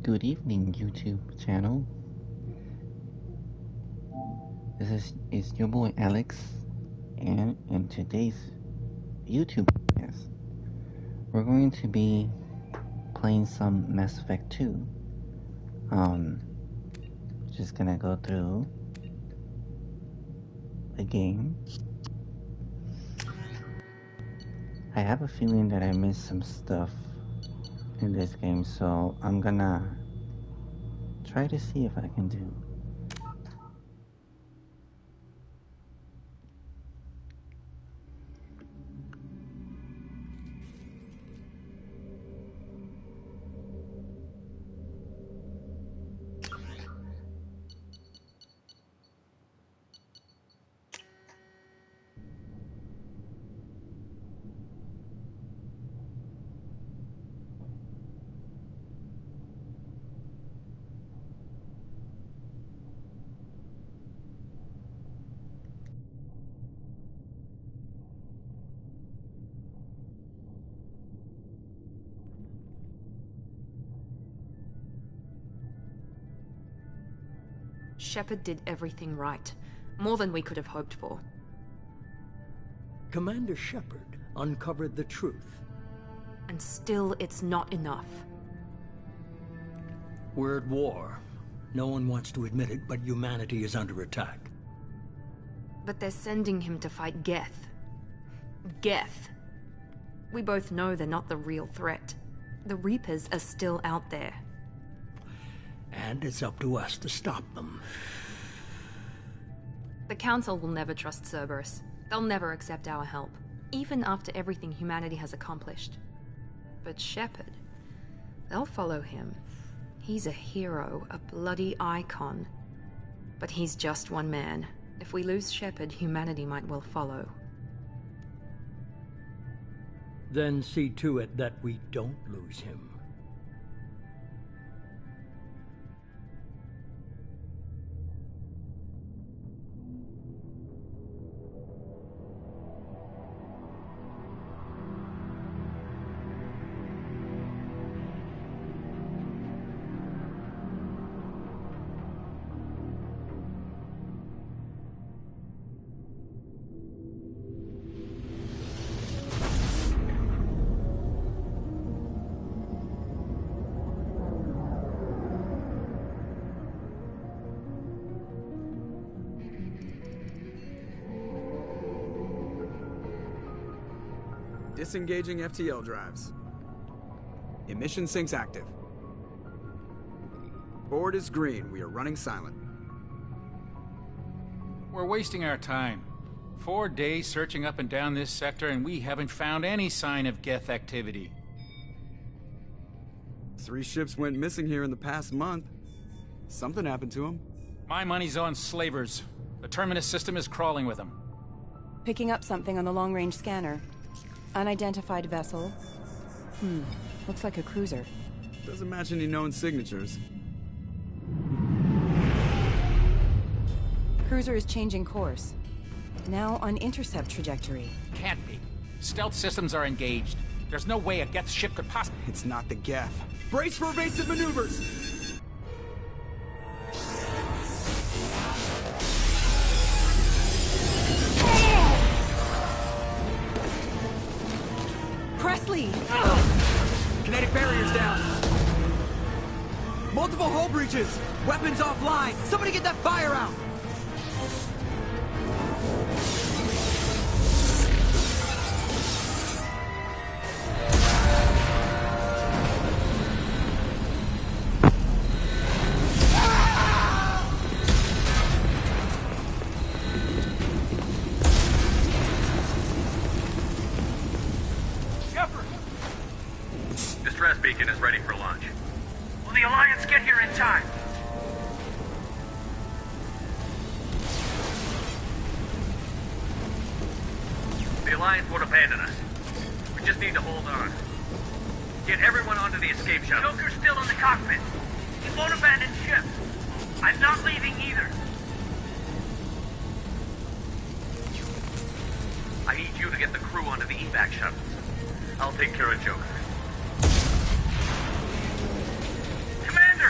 Good evening, YouTube channel. This is your boy Alex, and in today's YouTube podcast, we're going to be playing some Mass Effect 2. Just gonna go through the game. I have a feeling that I missed some stuff in this game, so I'm gonna try to see if I can do. Shepard did everything right. More than we could have hoped for. Commander Shepard uncovered the truth. And still, it's not enough. We're at war. No one wants to admit it, but humanity is under attack. But they're sending him to fight Geth. Geth. We both know they're not the real threat. The Reapers are still out there. And it's up to us to stop them. The Council will never trust Cerberus. They'll never accept our help, even after everything humanity has accomplished. But Shepard, they'll follow him. He's a hero, a bloody icon. But he's just one man. If we lose Shepard, humanity might well follow. Then see to it that we don't lose him. Disengaging FTL drives. Emission sinks active. Board is green. We are running silent. We're wasting our time. 4 days searching up and down this sector, and we haven't found any sign of Geth activity. 3 ships went missing here in the past month. Something happened to them. My money's on slavers. The Terminus system is crawling with them. Picking up something on the long-range scanner. Unidentified vessel. Looks like a cruiser. Doesn't match any known signatures. Cruiser is changing course. Now on intercept trajectory. Can't be. Stealth systems are engaged. There's no way a Geth ship could possibly... It's not the Geth. Brace for evasive maneuvers! Presley! Kinetic barriers down. Multiple hull breaches. Weapons offline. Somebody get that fire out. Distress beacon is ready for launch. Will the Alliance get here in time? The Alliance won't abandon us. We just need to hold on. Get everyone onto the escape shuttle. Joker's still in the cockpit. He won't abandon ship. I'm not leaving either. I need you to get the crew onto the evac shuttles. I'll take care of Joker. Commander!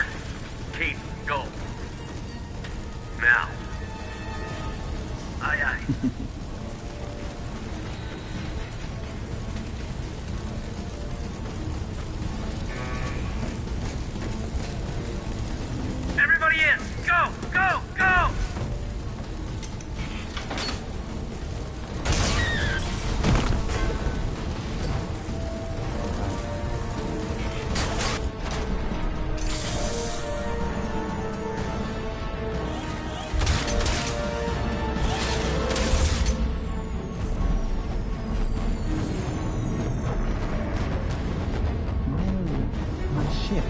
ship.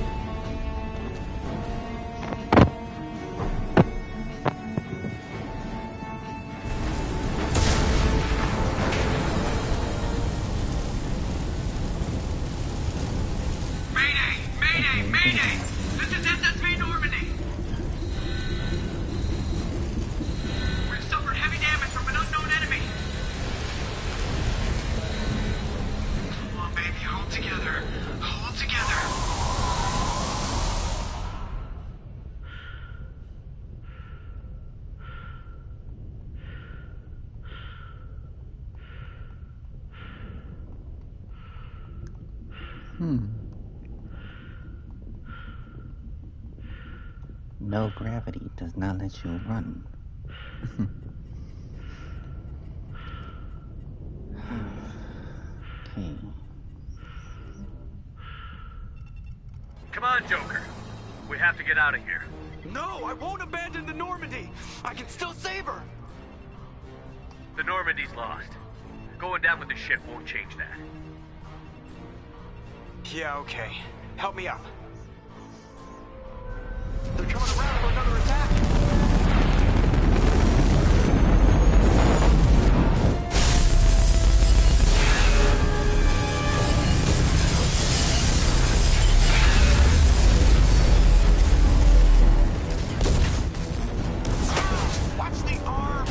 Mayday! This is SSV Normandy! We've suffered heavy damage from an unknown enemy! Come on, baby, hold together. Hold together. No gravity does not let you run. Okay. Come on, Joker. We have to get out of here. No, I won't abandon the Normandy. I can still save her. The Normandy's lost. Going down with the ship won't change that. Yeah, okay. Help me out. They're coming around for another attack. Watch the arm.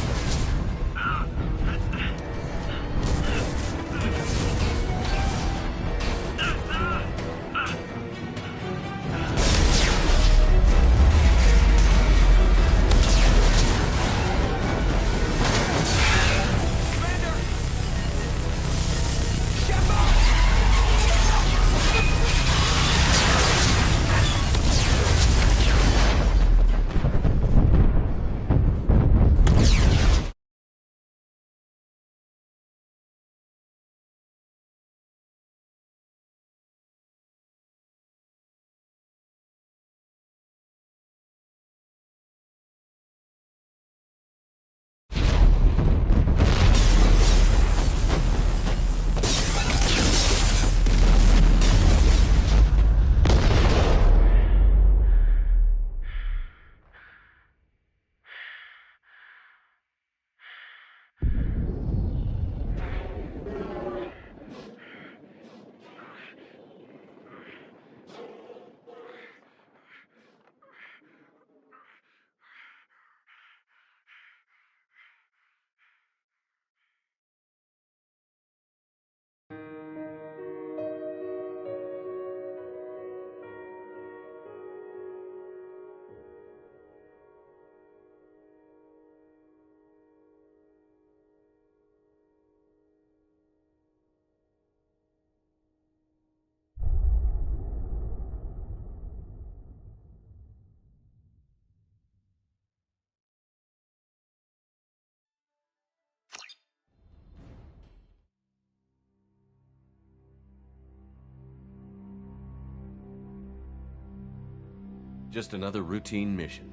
Just another routine mission.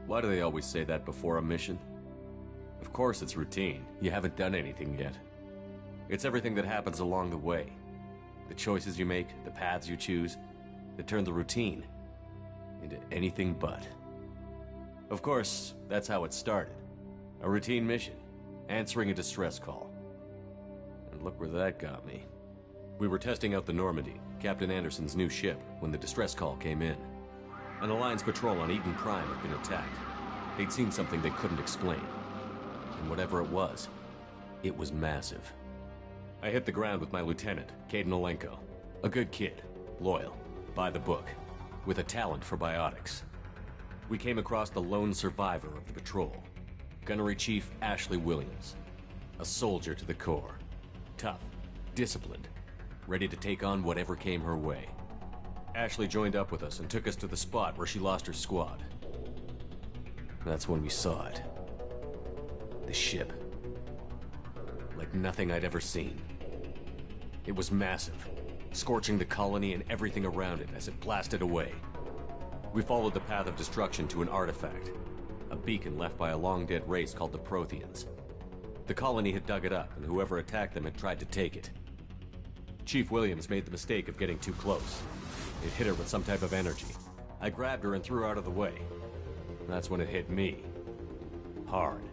Why do they always say that before a mission? Of course it's routine. You haven't done anything yet. It's everything that happens along the way. The choices you make, the paths you choose, that turn the routine into anything but. Of course, that's how it started. A routine mission, answering a distress call. And look where that got me. We were testing out the Normandy, Captain Anderson's new ship, when the distress call came in. An Alliance patrol on Eden Prime had been attacked. They'd seen something they couldn't explain. And whatever it was massive. I hit the ground with my lieutenant, Kaidan Alenko. A good kid, loyal, by the book, with a talent for biotics. We came across the lone survivor of the patrol, Gunnery Chief Ashley Williams. A soldier to the core. Tough, disciplined, ready to take on whatever came her way. Ashley joined up with us and took us to the spot where she lost her squad. That's when we saw it. The ship. Like nothing I'd ever seen. It was massive, scorching the colony and everything around it as it blasted away. We followed the path of destruction to an artifact, a beacon left by a long-dead race called the Protheans. The colony had dug it up, and whoever attacked them had tried to take it. Chief Williams made the mistake of getting too close. It hit her with some type of energy. I grabbed her and threw her out of the way. That's when it hit me. Hard.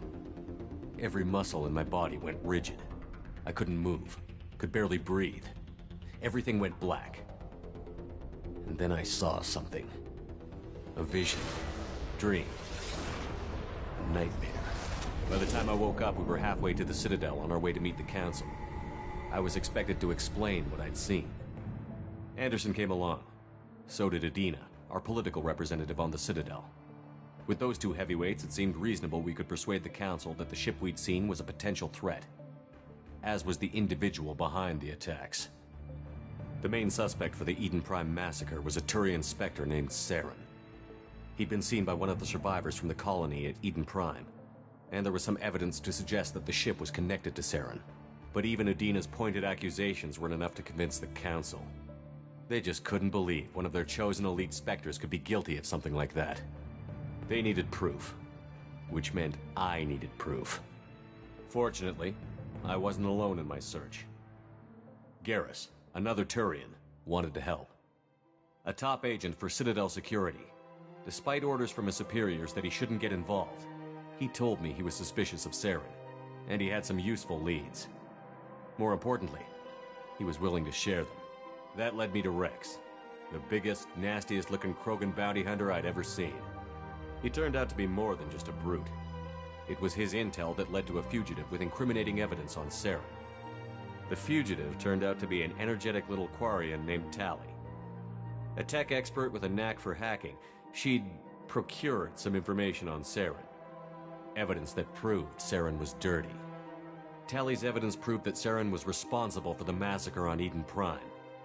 Every muscle in my body went rigid. I couldn't move, could barely breathe. Everything went black. And then I saw something. A vision. Dream. A nightmare. By the time I woke up, we were halfway to the Citadel on our way to meet the Council. I was expected to explain what I'd seen. Anderson came along. So did Adina, our political representative on the Citadel. With those two heavyweights, it seemed reasonable we could persuade the Council that the ship we'd seen was a potential threat, as was the individual behind the attacks. The main suspect for the Eden Prime massacre was a Turian Spectre named Saren. He'd been seen by one of the survivors from the colony at Eden Prime, and there was some evidence to suggest that the ship was connected to Saren. But even Adina's pointed accusations weren't enough to convince the Council. They just couldn't believe one of their chosen elite Spectres could be guilty of something like that. They needed proof, which meant I needed proof. Fortunately, I wasn't alone in my search. Garrus, another Turian, wanted to help. A top agent for Citadel Security. Despite orders from his superiors that he shouldn't get involved, he told me he was suspicious of Saren, and he had some useful leads. More importantly, he was willing to share them. That led me to Rex, the biggest, nastiest looking Krogan bounty hunter I'd ever seen. He turned out to be more than just a brute. It was his intel that led to a fugitive with incriminating evidence on Saren. The fugitive turned out to be an energetic little Quarian named Tali. A tech expert with a knack for hacking, she'd procured some information on Saren. Evidence that proved Saren was dirty. Tali's evidence proved that Saren was responsible for the massacre on Eden Prime,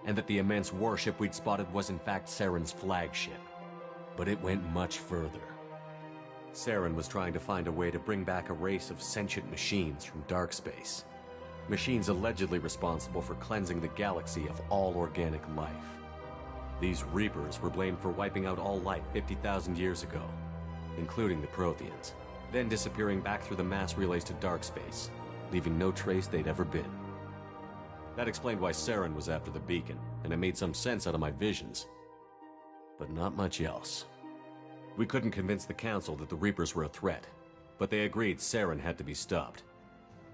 and that the immense warship we'd spotted was in fact Saren's flagship. But it went much further. Saren was trying to find a way to bring back a race of sentient machines from dark space. Machines allegedly responsible for cleansing the galaxy of all organic life. These Reapers were blamed for wiping out all life 50,000 years ago, including the Protheans, then disappearing back through the mass relays to dark space, leaving no trace they'd ever been. That explained why Saren was after the beacon, and it made some sense out of my visions. But not much else. We couldn't convince the Council that the Reapers were a threat, but they agreed Saren had to be stopped.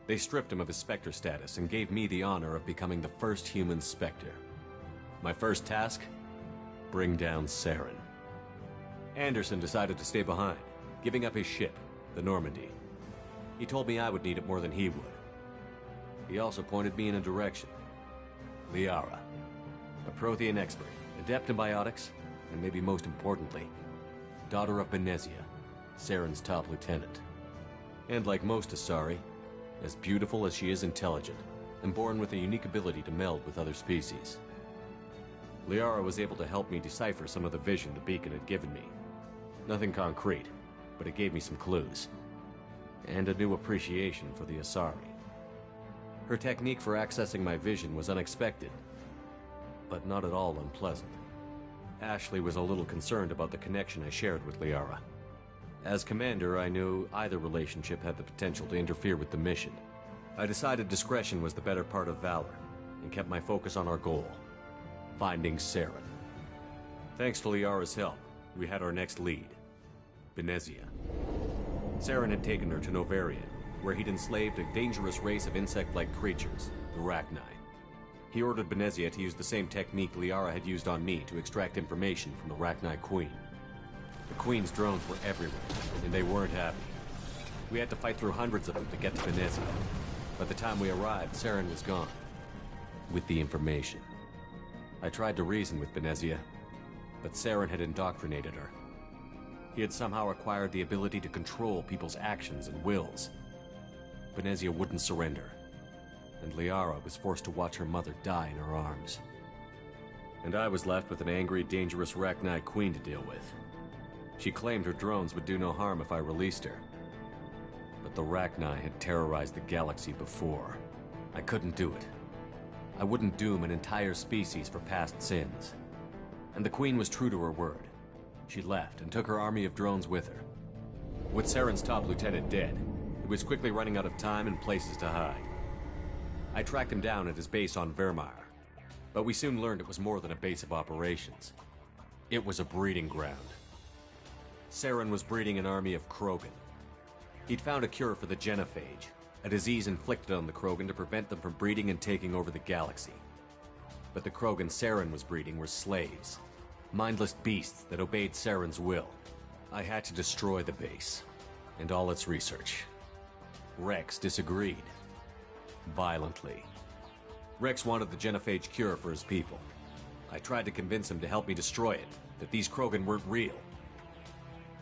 They stripped him of his Spectre status and gave me the honor of becoming the first human Spectre. My first task? Bring down Saren. Anderson decided to stay behind, giving up his ship, the Normandy. He told me I would need it more than he would. He also pointed me in a direction. Liara, a Prothean expert, adept in biotics, and maybe most importantly, daughter of Benezia, Saren's top lieutenant. And like most Asari, as beautiful as she is intelligent, and born with a unique ability to meld with other species. Liara was able to help me decipher some of the vision the beacon had given me. Nothing concrete, but it gave me some clues. And a new appreciation for the Asari. Her technique for accessing my vision was unexpected, but not at all unpleasant. Ashley was a little concerned about the connection I shared with Liara. As commander, I knew either relationship had the potential to interfere with the mission. I decided discretion was the better part of valor, and kept my focus on our goal, finding Saren. Thanks to Liara's help, we had our next lead, Benezia. Saren had taken her to Novarian, where he'd enslaved a dangerous race of insect-like creatures, the Rachni. He ordered Benezia to use the same technique Liara had used on me to extract information from the Rachni Queen. The Queen's drones were everywhere, and they weren't happy. We had to fight through hundreds of them to get to Benezia. By the time we arrived, Saren was gone, with the information. I tried to reason with Benezia, but Saren had indoctrinated her. He had somehow acquired the ability to control people's actions and wills. Benezia wouldn't surrender, and Liara was forced to watch her mother die in her arms. And I was left with an angry, dangerous Rachni Queen to deal with. She claimed her drones would do no harm if I released her. But the Rachni had terrorized the galaxy before. I couldn't do it. I wouldn't doom an entire species for past sins. And the Queen was true to her word. She left and took her army of drones with her. With Saren's top lieutenant dead, he was quickly running out of time and places to hide. I tracked him down at his base on Vermeer. But we soon learned it was more than a base of operations. It was a breeding ground. Saren was breeding an army of Krogan. He'd found a cure for the genophage, a disease inflicted on the Krogan to prevent them from breeding and taking over the galaxy. But the Krogan Saren was breeding were slaves, mindless beasts that obeyed Saren's will. I had to destroy the base, and all its research. Rex disagreed. Violently. Rex wanted the genophage cure for his people. I tried to convince him to help me destroy it, that these Krogan weren't real.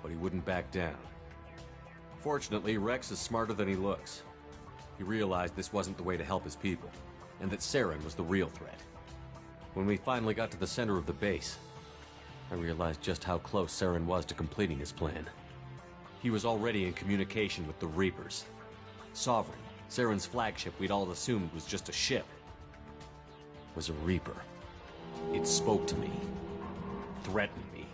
But he wouldn't back down. Fortunately, Rex is smarter than he looks. He realized this wasn't the way to help his people, and that Saren was the real threat. When we finally got to the center of the base, I realized just how close Saren was to completing his plan. He was already in communication with the Reapers. Sovereign, Saren's flagship we'd all assumed was just a ship, was a Reaper. It spoke to me, threatened me.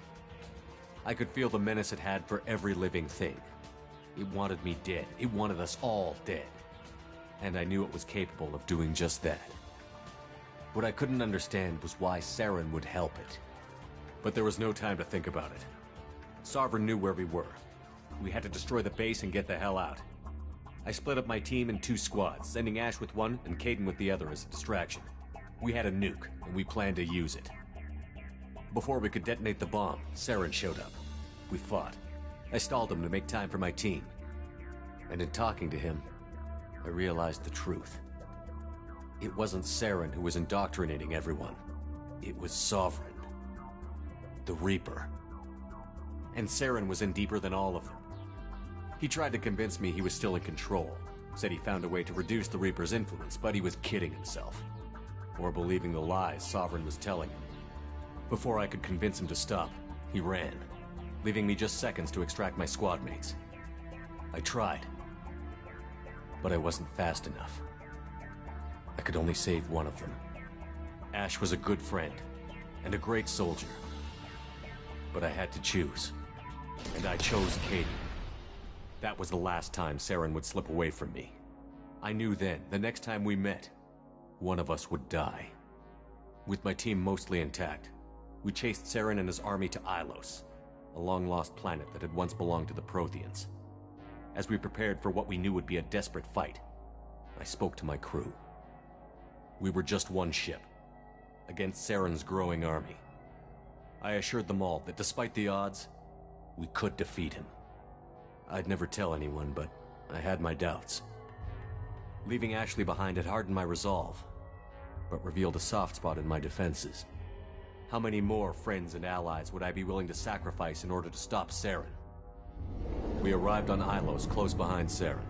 I could feel the menace it had for every living thing. It wanted me dead. It wanted us all dead. And I knew it was capable of doing just that. What I couldn't understand was why Saren would help it. But there was no time to think about it. Sovereign knew where we were. We had to destroy the base and get the hell out. I split up my team in 2 squads, sending Ash with one and Kaidan with the other as a distraction. We had a nuke, and we planned to use it. Before we could detonate the bomb, Saren showed up. We fought. I stalled him to make time for my team. And in talking to him, I realized the truth. It wasn't Saren who was indoctrinating everyone. It was Sovereign. The Reaper. And Saren was in deeper than all of them. He tried to convince me he was still in control. Said he found a way to reduce the Reaper's influence, but he was kidding himself. Or believing the lies Sovereign was telling him. Before I could convince him to stop, he ran, leaving me just seconds to extract my squad mates. I tried, but I wasn't fast enough. I could only save one of them. Ash was a good friend, and a great soldier. But I had to choose, and I chose Kaidan. That was the last time Saren would slip away from me. I knew then, the next time we met, one of us would die. With my team mostly intact, we chased Saren and his army to Ilos, a long-lost planet that had once belonged to the Protheans. As we prepared for what we knew would be a desperate fight, I spoke to my crew. We were just one ship, against Saren's growing army. I assured them all that despite the odds, we could defeat him. I'd never tell anyone, but I had my doubts. Leaving Ashley behind had hardened my resolve, but revealed a soft spot in my defenses. How many more friends and allies would I be willing to sacrifice in order to stop Saren? We arrived on Ilos, close behind Saren.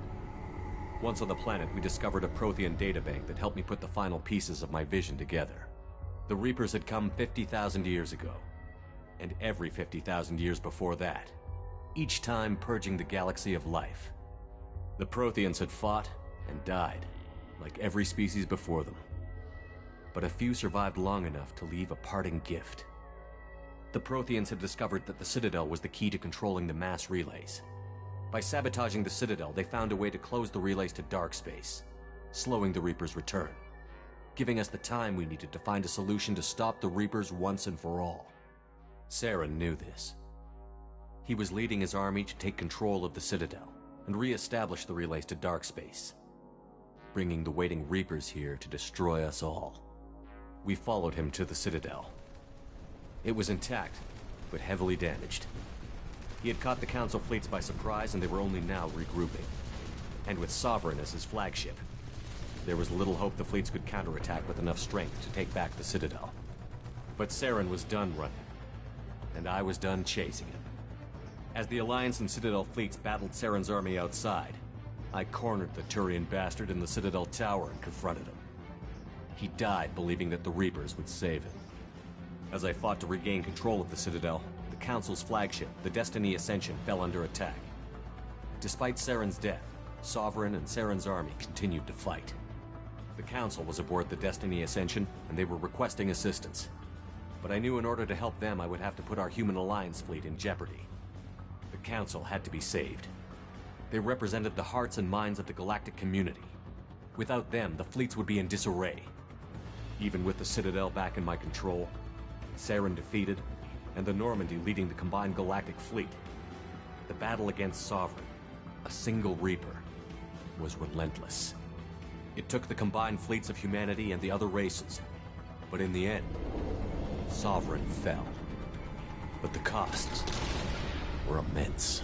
Once on the planet, we discovered a Prothean databank that helped me put the final pieces of my vision together. The Reapers had come 50,000 years ago, and every 50,000 years before that, each time purging the galaxy of life. The Protheans had fought and died, like every species before them. But a few survived long enough to leave a parting gift. The Protheans had discovered that the Citadel was the key to controlling the mass relays. By sabotaging the Citadel, they found a way to close the relays to dark space, slowing the Reapers' return, giving us the time we needed to find a solution to stop the Reapers once and for all. Saren knew this. He was leading his army to take control of the Citadel and re-establish the relays to dark space, bringing the waiting Reapers here to destroy us all. We followed him to the Citadel. It was intact, but heavily damaged. He had caught the Council fleets by surprise, and they were only now regrouping. And with Sovereign as his flagship, there was little hope the fleets could counterattack with enough strength to take back the Citadel. But Saren was done running, and I was done chasing him. As the Alliance and Citadel fleets battled Saren's army outside, I cornered the Turian bastard in the Citadel tower and confronted him. He died believing that the Reapers would save him. As I fought to regain control of the Citadel, the Council's flagship, the Destiny Ascension, fell under attack. Despite Saren's death, Sovereign and Saren's army continued to fight. The Council was aboard the Destiny Ascension, and they were requesting assistance. But I knew in order to help them, I would have to put our Human Alliance fleet in jeopardy. The Council had to be saved. They represented the hearts and minds of the galactic community. Without them, the fleets would be in disarray. Even with the Citadel back in my control, Saren defeated, and the Normandy leading the combined galactic fleet, the battle against Sovereign, a single Reaper, was relentless. It took the combined fleets of humanity and the other races, but in the end, Sovereign fell. But the costs were immense.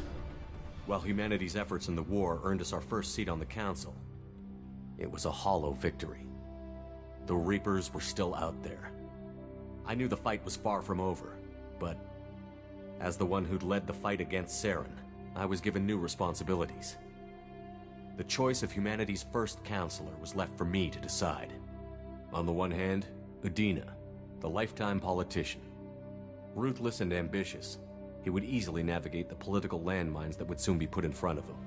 While humanity's efforts in the war earned us our first seat on the Council, it was a hollow victory. The Reapers were still out there. I knew the fight was far from over, but as the one who'd led the fight against Saren, I was given new responsibilities. The choice of humanity's first counselor was left for me to decide. On the one hand, Udina, the lifetime politician. Ruthless and ambitious, he would easily navigate the political landmines that would soon be put in front of him.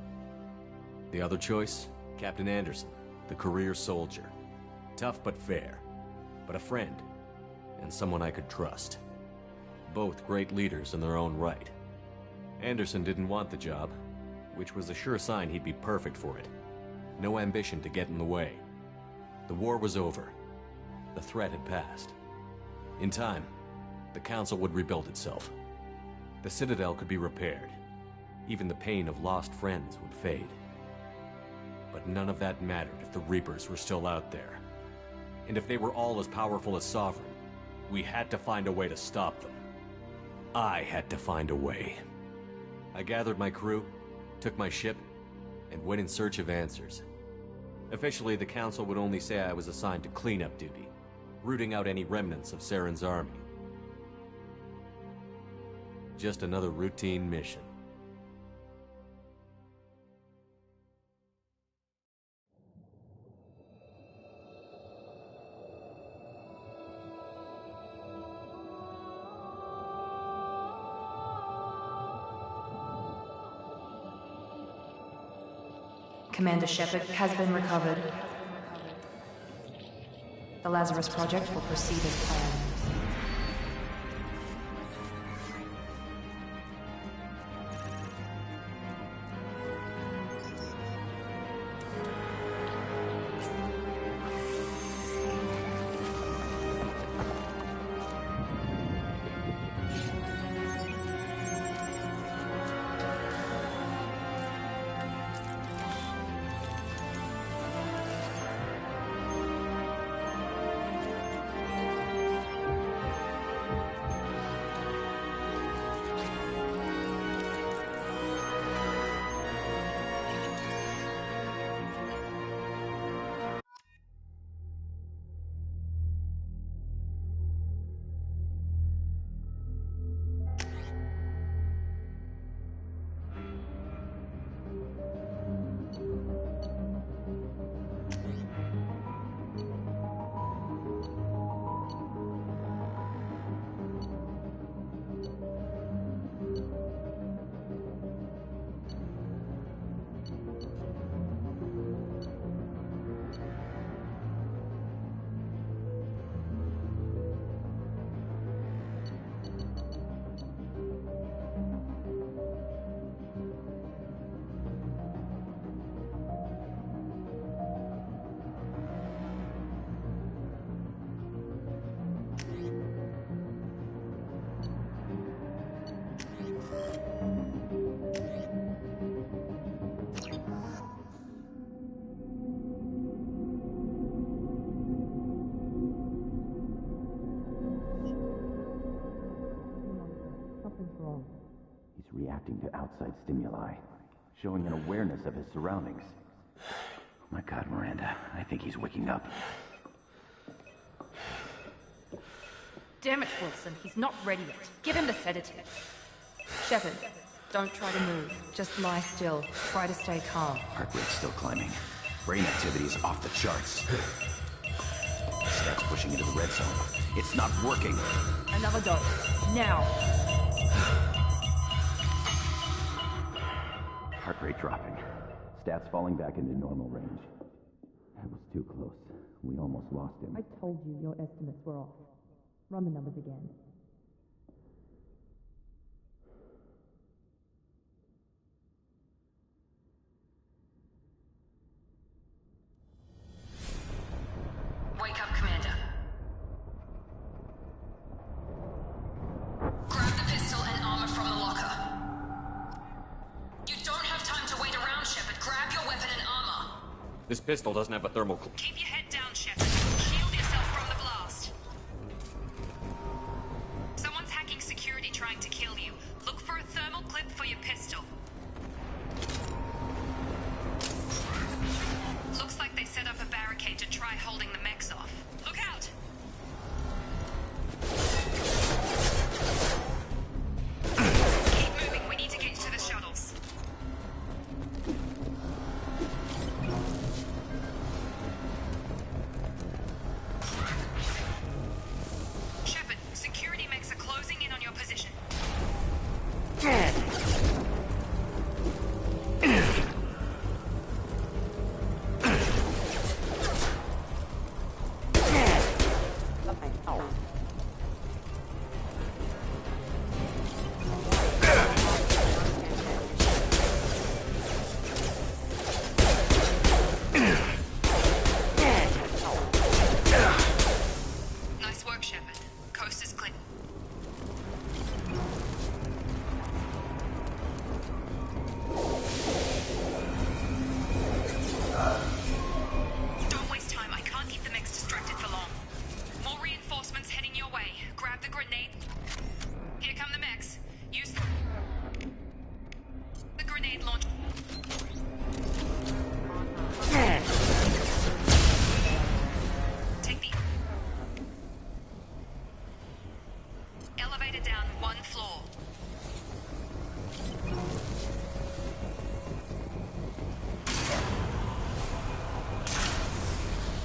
The other choice, Captain Anderson, the career soldier. Tough but fair, but a friend, and someone I could trust. Both great leaders in their own right. Anderson didn't want the job, which was a sure sign he'd be perfect for it. No ambition to get in the way. The war was over. The threat had passed. In time, the Council would rebuild itself. The Citadel could be repaired. Even the pain of lost friends would fade. But none of that mattered if the Reapers were still out there. And if they were all as powerful as Sovereign, we had to find a way to stop them. I had to find a way. I gathered my crew, took my ship, and went in search of answers. Officially, the Council would only say I was assigned to cleanup duty, rooting out any remnants of Saren's army. Just another routine mission. Commander Shepard has been recovered. The Lazarus Project will proceed as planned. He's reacting to outside stimuli, showing an awareness of his surroundings. Oh my God, Miranda, I think he's waking up. Damn it, Wilson. He's not ready yet. Give him the sedative. Shepard, don't try to move. Just lie still. Try to stay calm. Heart rate's still climbing. Brain activity is off the charts. Stats pushing into the red zone. It's not working. Another dose. Now. Heart rate dropping. Stats falling back into normal range. That was too close. We almost lost him. I told you your estimates were off. Run the numbers again. Wake up, Commander. This pistol doesn't have a thermal... Keep your head down, Shepard. Shield yourself from the blast. Someone's hacking security trying to kill you. Look for a thermal clip for your pistol. Looks like they set up a barricade to try holding the mechs off. Look out! Keep moving, we need to get to the shuttles. Shepard, security mechs are closing in on your position. Nice work, Shepard. Coast is clear. Don't waste time. I can't keep the mechs distracted for long. More reinforcements heading your way. Grab the grenade. Here come the mechs. Use the grenade launch. Take the elevator down one floor.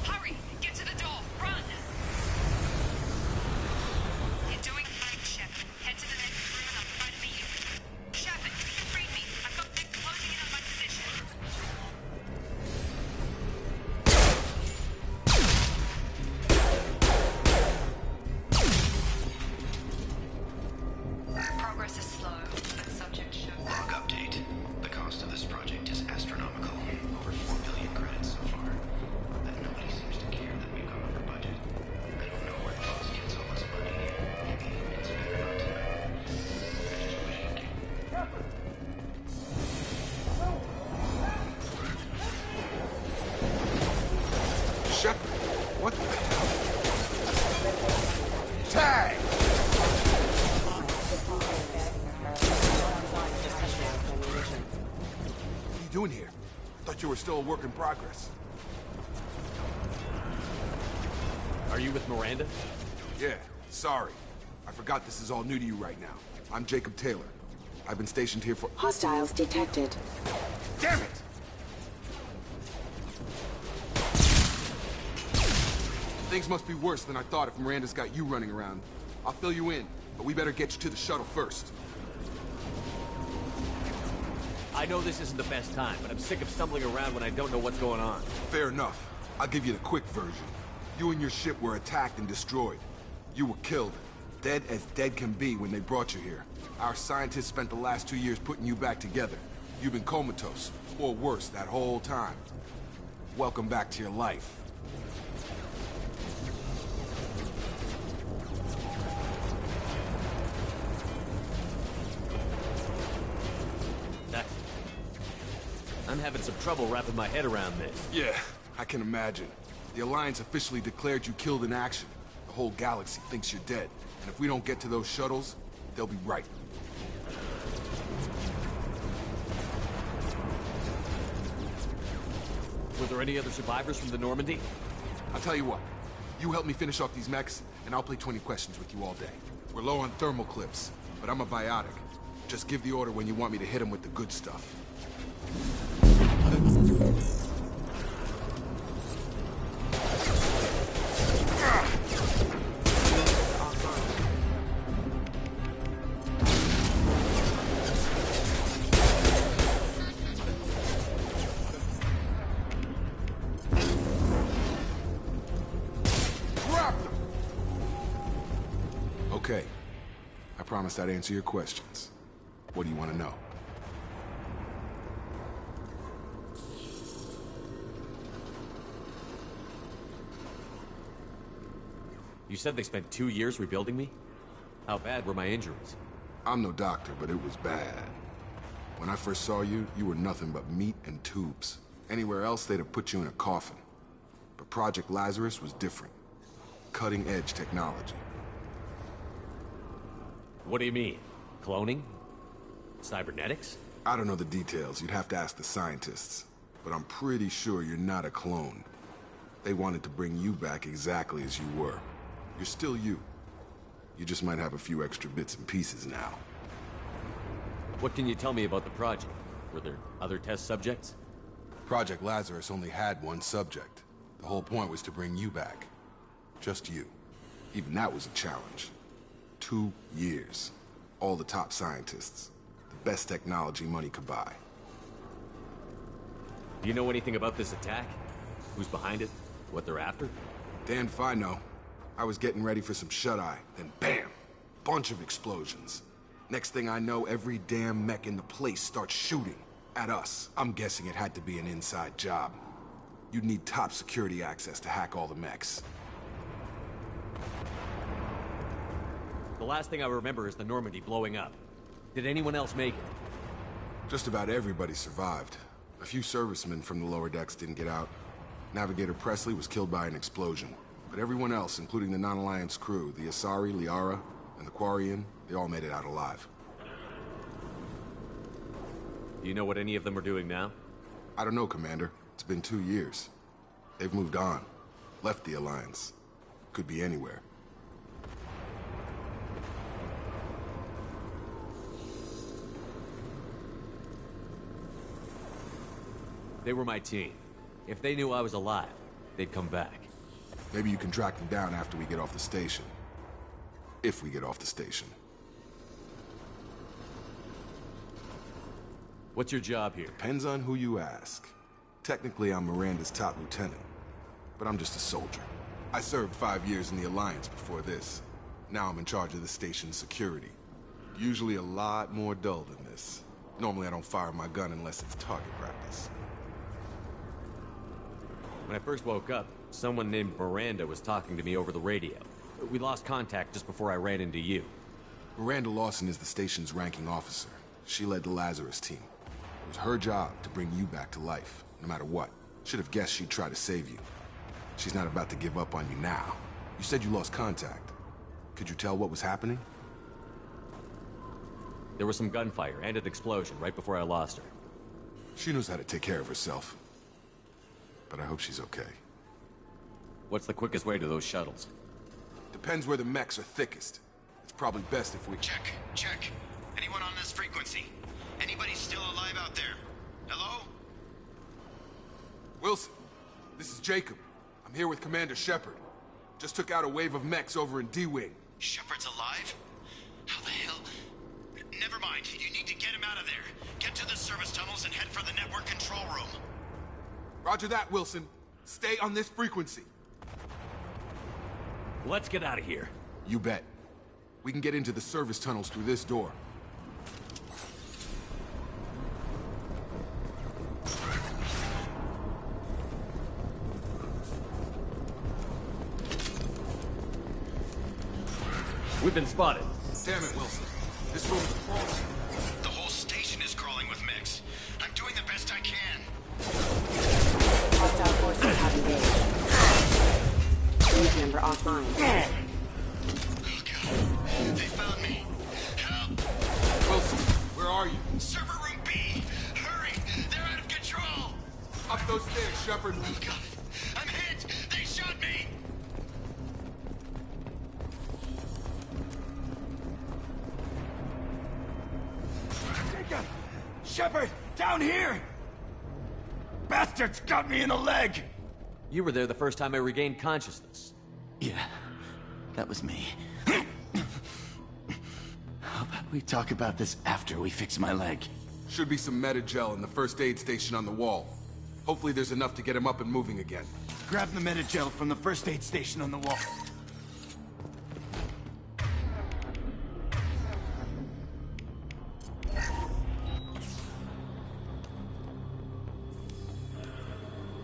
Hurry! Get to the door! Run! You're doing fine, Shepard. Head to the next room and I'll try to meet you. Shepard, read me. I've got them closing in on my position. Progress is slow, but subject shows. Log update. The cost of this project is astronomical. Over 4 billion credits so far. But nobody seems to care that we've gone over budget. I don't know where the boss gets all this money. Maybe it's better not to know. I just wish I could. Shepard, what the hell? Tag! What are you doing here? I thought you were still a work in progress. Are you with Miranda? Yeah, sorry. I forgot this is all new to you right now. I'm Jacob Taylor. I've been stationed here for... Hostiles detected. Damn it! Things must be worse than I thought if Miranda's got you running around. I'll fill you in, but we better get you to the shuttle first. I know this isn't the best time, but I'm sick of stumbling around when I don't know what's going on. Fair enough. I'll give you the quick version. You and your ship were attacked and destroyed. You were killed. Dead as dead can be when they brought you here. Our scientists spent the last 2 years putting you back together. You've been comatose, or worse, that whole time. Welcome back to your life. I'm having some trouble wrapping my head around this. Yeah, I can imagine. The Alliance officially declared you killed in action. The whole galaxy thinks you're dead. And if we don't get to those shuttles, they'll be right. Were there any other survivors from the Normandy? I'll tell you what. You help me finish off these mechs, and I'll play 20 questions with you all day. We're low on thermal clips, but I'm a biotic. Just give the order when you want me to hit them with the good stuff. Okay. I promised I'd answer your questions. What do you want to know? You said they spent 2 years rebuilding me? How bad were my injuries? I'm no doctor, but it was bad. When I first saw you, you were nothing but meat and tubes. Anywhere else, they'd have put you in a coffin. But Project Lazarus was different. Cutting-edge technology. What do you mean? Cloning? Cybernetics? I don't know the details. You'd have to ask the scientists. But I'm pretty sure you're not a clone. They wanted to bring you back exactly as you were. You're still you. You just might have a few extra bits and pieces now. What can you tell me about the project? Were there other test subjects? Project Lazarus only had one subject. The whole point was to bring you back. Just you. Even that was a challenge. 2 years. All the top scientists. The best technology money could buy. Do you know anything about this attack? Who's behind it? What they're after? Damned if I know. I was getting ready for some shut-eye, then bam! Bunch of explosions. Next thing I know, every damn mech in the place starts shooting. At us. I'm guessing it had to be an inside job. You'd need top security access to hack all the mechs. The last thing I remember is the Normandy blowing up. Did anyone else make it? Just about everybody survived. A few servicemen from the lower decks didn't get out. Navigator Presley was killed by an explosion. But everyone else, including the non-Alliance crew, the Asari, Liara, and the Quarian, they all made it out alive. Do you know what any of them are doing now? I don't know, Commander. It's been 2 years. They've moved on. Left the Alliance. Could be anywhere. They were my team. If they knew I was alive, they'd come back. Maybe you can track them down after we get off the station. If we get off the station. What's your job here? Depends on who you ask. Technically, I'm Miranda's top lieutenant. But I'm just a soldier. I served 5 years in the Alliance before this. Now I'm in charge of the station's security. Usually a lot more dull than this. Normally I don't fire my gun unless it's target practice. When I first woke up, someone named Miranda was talking to me over the radio. We lost contact just before I ran into you. Miranda Lawson is the station's ranking officer. She led the Lazarus team. It was her job to bring you back to life, no matter what. Should have guessed she'd try to save you. She's not about to give up on you now. You said you lost contact. Could you tell what was happening? There was some gunfire and an explosion right before I lost her. She knows how to take care of herself. But I hope she's okay. What's the quickest way to those shuttles? Depends where the mechs are thickest. It's probably best if we... Check. Anyone on this frequency? Anybody still alive out there? Hello? Wilson, this is Jacob. I'm here with Commander Shepard. Just took out a wave of mechs over in D-Wing. Shepard's alive? How the hell? Never mind. You need to get him out of there. Get to the service tunnels and head for the network control room. Roger that, Wilson. Stay on this frequency. Let's get out of here. You bet. We can get into the service tunnels through this door. We've been spotted. Damn it, Wilson. This room's crawling. The whole station is crawling with mechs. I'm doing the best I can. Hostile forces have engaged. Unit member offline. Oh god. They found me. Help! Wilson, where are you? Server room B! Hurry! They're out of control! Up those stairs, Shepard. Oh god. I'm hit! They shot me! Shepard! Down here! Bastards got me in the leg! You were there the first time I regained consciousness. Yeah, that was me. How about we talk about this after we fix my leg? Should be some Medi-gel in the first aid station on the wall. Hopefully there's enough to get him up and moving again. Grab the Medi-gel from the first aid station on the wall.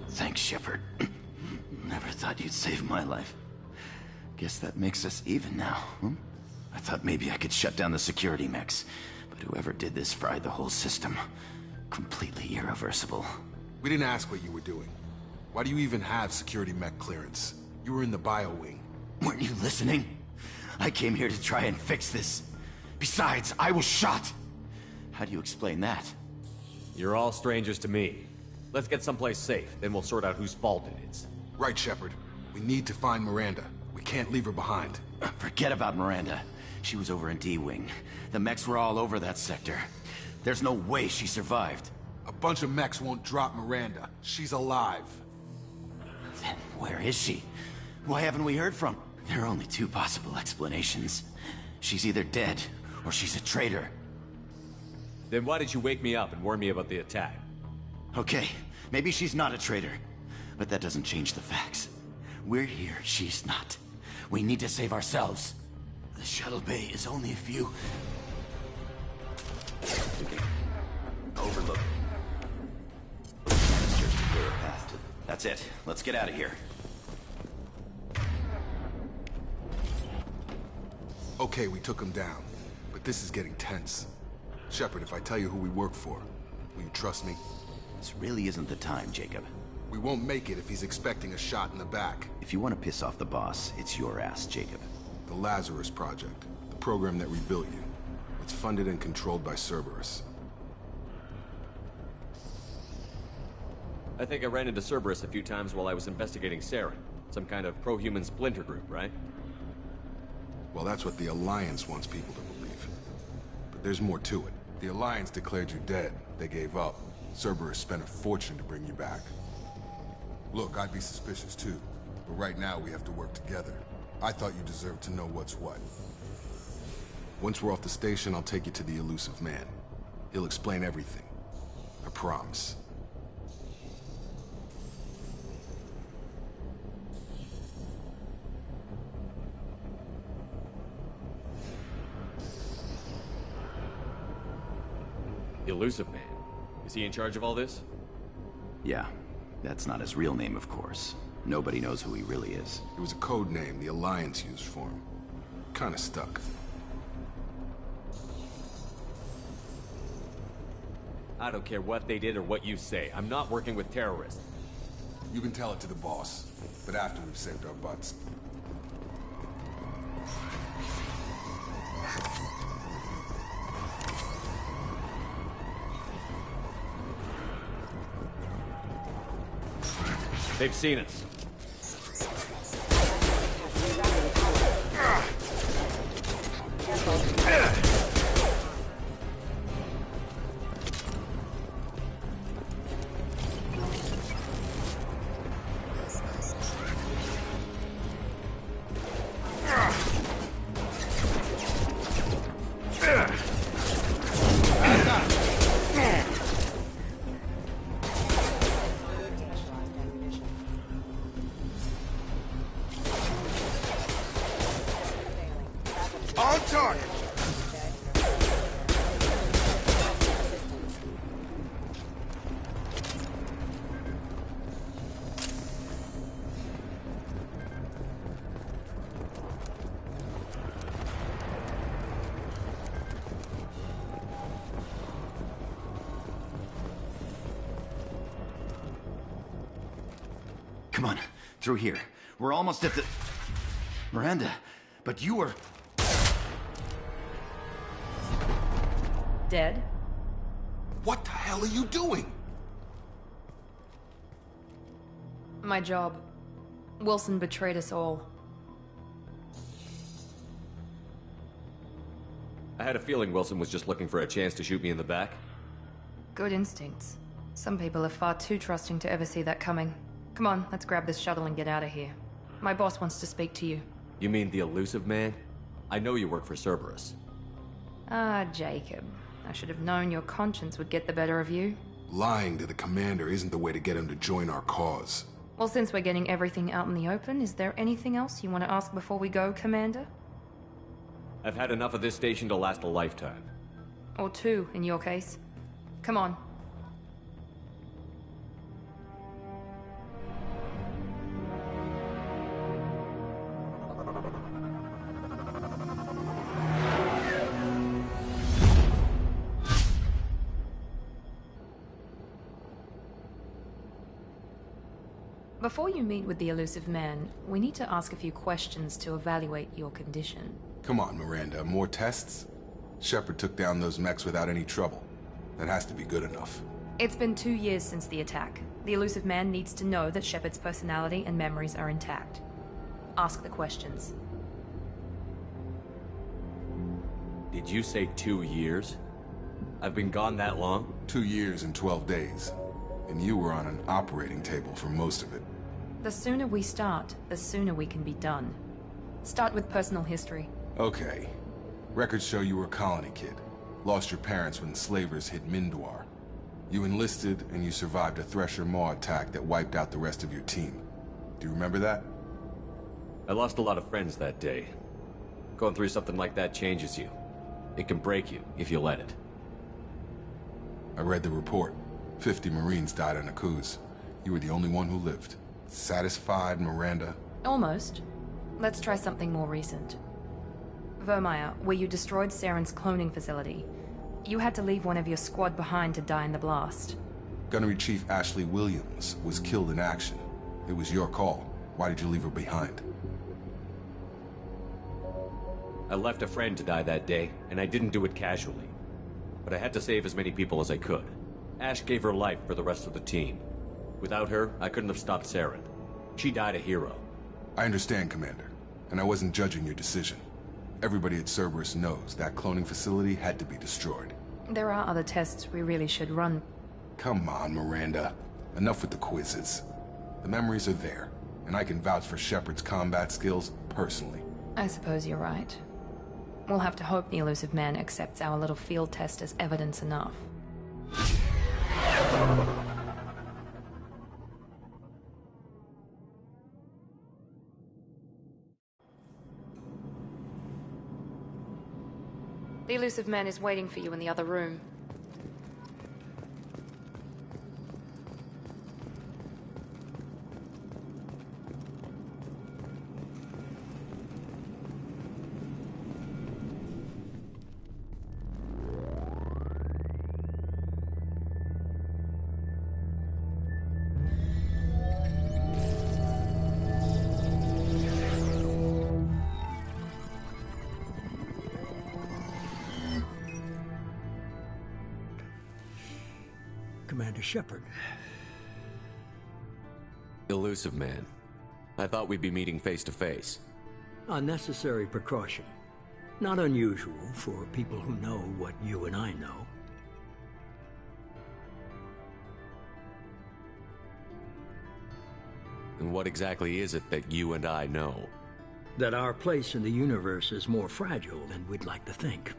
Thanks, Shepard. Never thought you'd save my life. Guess that makes us even now, huh? I thought maybe I could shut down the security mechs, but whoever did this fried the whole system. Completely irreversible. We didn't ask what you were doing. Why do you even have security mech clearance? You were in the bio wing. Weren't you listening? I came here to try and fix this. Besides, I was shot. How do you explain that? You're all strangers to me. Let's get someplace safe, then we'll sort out whose fault it is. Right, Shepard. We need to find Miranda. We can't leave her behind. Forget about Miranda. She was over in D-Wing. The mechs were all over that sector. There's no way she survived. A bunch of mechs won't drop Miranda. She's alive. Then where is she? Why haven't we heard from her? There are only two possible explanations. She's either dead, or she's a traitor. Then why did you wake me up and warn me about the attack? Okay, maybe she's not a traitor. But that doesn't change the facts. We're here, she's not. We need to save ourselves. The shuttle bay is only a few... Overlook. That's it. Let's get out of here. Okay, we took him down. But this is getting tense. Shepard, if I tell you who we work for, will you trust me? This really isn't the time, Jacob. We won't make it if he's expecting a shot in the back. If you want to piss off the boss, it's your ass, Jacob. The Lazarus Project. The program that rebuilt you. It's funded and controlled by Cerberus. I think I ran into Cerberus a few times while I was investigating Saren. Some kind of pro-human splinter group, right? Well, that's what the Alliance wants people to believe. But there's more to it. The Alliance declared you dead. They gave up. Cerberus spent a fortune to bring you back. Look, I'd be suspicious too. But right now, we have to work together. I thought you deserved to know what's what. Once we're off the station, I'll take you to the Elusive Man. He'll explain everything. I promise. The Elusive Man. Is he in charge of all this? Yeah. That's not his real name, of course. Nobody knows who he really is. It was a code name the Alliance used for him. Kinda stuck. I don't care what they did or what you say. I'm not working with terrorists. You can tell it to the boss, but after we've saved our butts. They've seen us. On target! Come on, through here. We're almost at the... Miranda, but you were... Dead? What the hell are you doing? My job. Wilson betrayed us all. I had a feeling Wilson was just looking for a chance to shoot me in the back. Good instincts. Some people are far too trusting to ever see that coming. Come on, let's grab this shuttle and get out of here. My boss wants to speak to you. You mean the Elusive Man? I know you work for Cerberus. Ah, Jacob. I should have known your conscience would get the better of you. Lying to the commander isn't the way to get him to join our cause. Well, since we're getting everything out in the open, is there anything else you want to ask before we go, Commander? I've had enough of this station to last a lifetime. Or two, in your case. Come on. Before you meet with the elusive man, we need to ask a few questions to evaluate your condition. Come on, Miranda, more tests? Shepard took down those mechs without any trouble. That has to be good enough. It's been 2 years since the attack. The elusive man needs to know that Shepard's personality and memories are intact. Ask the questions. Did you say 2 years? I've been gone that long? 2 years and 12 days. And you were on an operating table for most of it. The sooner we start, the sooner we can be done. Start with personal history. Okay. Records show you were a colony kid. Lost your parents when slavers hit Mindwar. You enlisted, and you survived a Thresher Maw attack that wiped out the rest of your team. Do you remember that? I lost a lot of friends that day. Going through something like that changes you. It can break you, if you let it. I read the report. 50 Marines died on Akuz. You were the only one who lived. Satisfied, Miranda? Almost. Let's try something more recent. Vermeer, where you destroyed Saren's cloning facility. You had to leave one of your squad behind to die in the blast. Gunnery Chief Ashley Williams was killed in action. It was your call. Why did you leave her behind? I left a friend to die that day, and I didn't do it casually. But I had to save as many people as I could. Ash gave her life for the rest of the team. Without her, I couldn't have stopped Saren. She died a hero. I understand, Commander, and I wasn't judging your decision. Everybody at Cerberus knows that cloning facility had to be destroyed. There are other tests we really should run. Come on, Miranda. Enough with the quizzes. The memories are there, and I can vouch for Shepard's combat skills personally. I suppose you're right. We'll have to hope the elusive man accepts our little field test as evidence enough. The elusive man is waiting for you in the other room. Commander Shepard. Elusive man. I thought we'd be meeting face to face. Unnecessary precaution. Not unusual for people who know what you and I know. And what exactly is it that you and I know? That our place in the universe is more fragile than we'd like to think.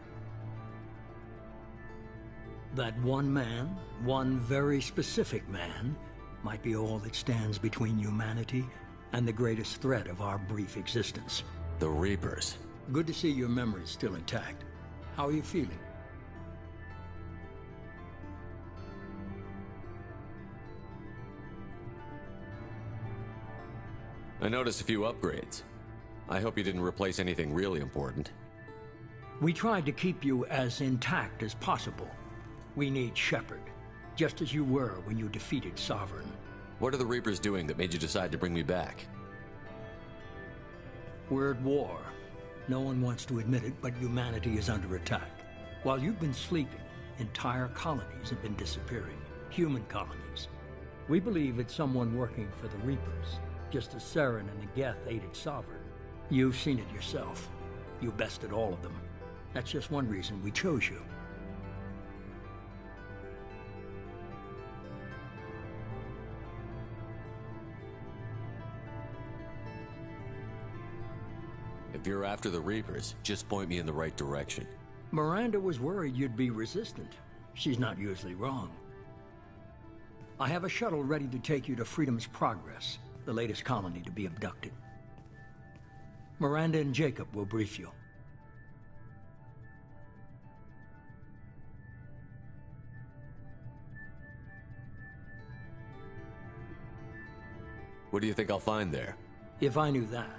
That one man, one very specific man, might be all that stands between humanity and the greatest threat of our brief existence. The Reapers. Good to see your memory's still intact. How are you feeling? I noticed a few upgrades. I hope you didn't replace anything really important. We tried to keep you as intact as possible. We need Shepard, just as you were when you defeated Sovereign. What are the Reapers doing that made you decide to bring me back? We're at war. No one wants to admit it, but humanity is under attack. While you've been sleeping, entire colonies have been disappearing. Human colonies. We believe it's someone working for the Reapers, just as Saren and the Geth aided Sovereign. You've seen it yourself. You bested all of them. That's just one reason we chose you. If you're after the Reapers, just point me in the right direction. Miranda was worried you'd be resistant. She's not usually wrong. I have a shuttle ready to take you to Freedom's Progress, the latest colony to be abducted. Miranda and Jacob will brief you. What do you think I'll find there? If I knew that,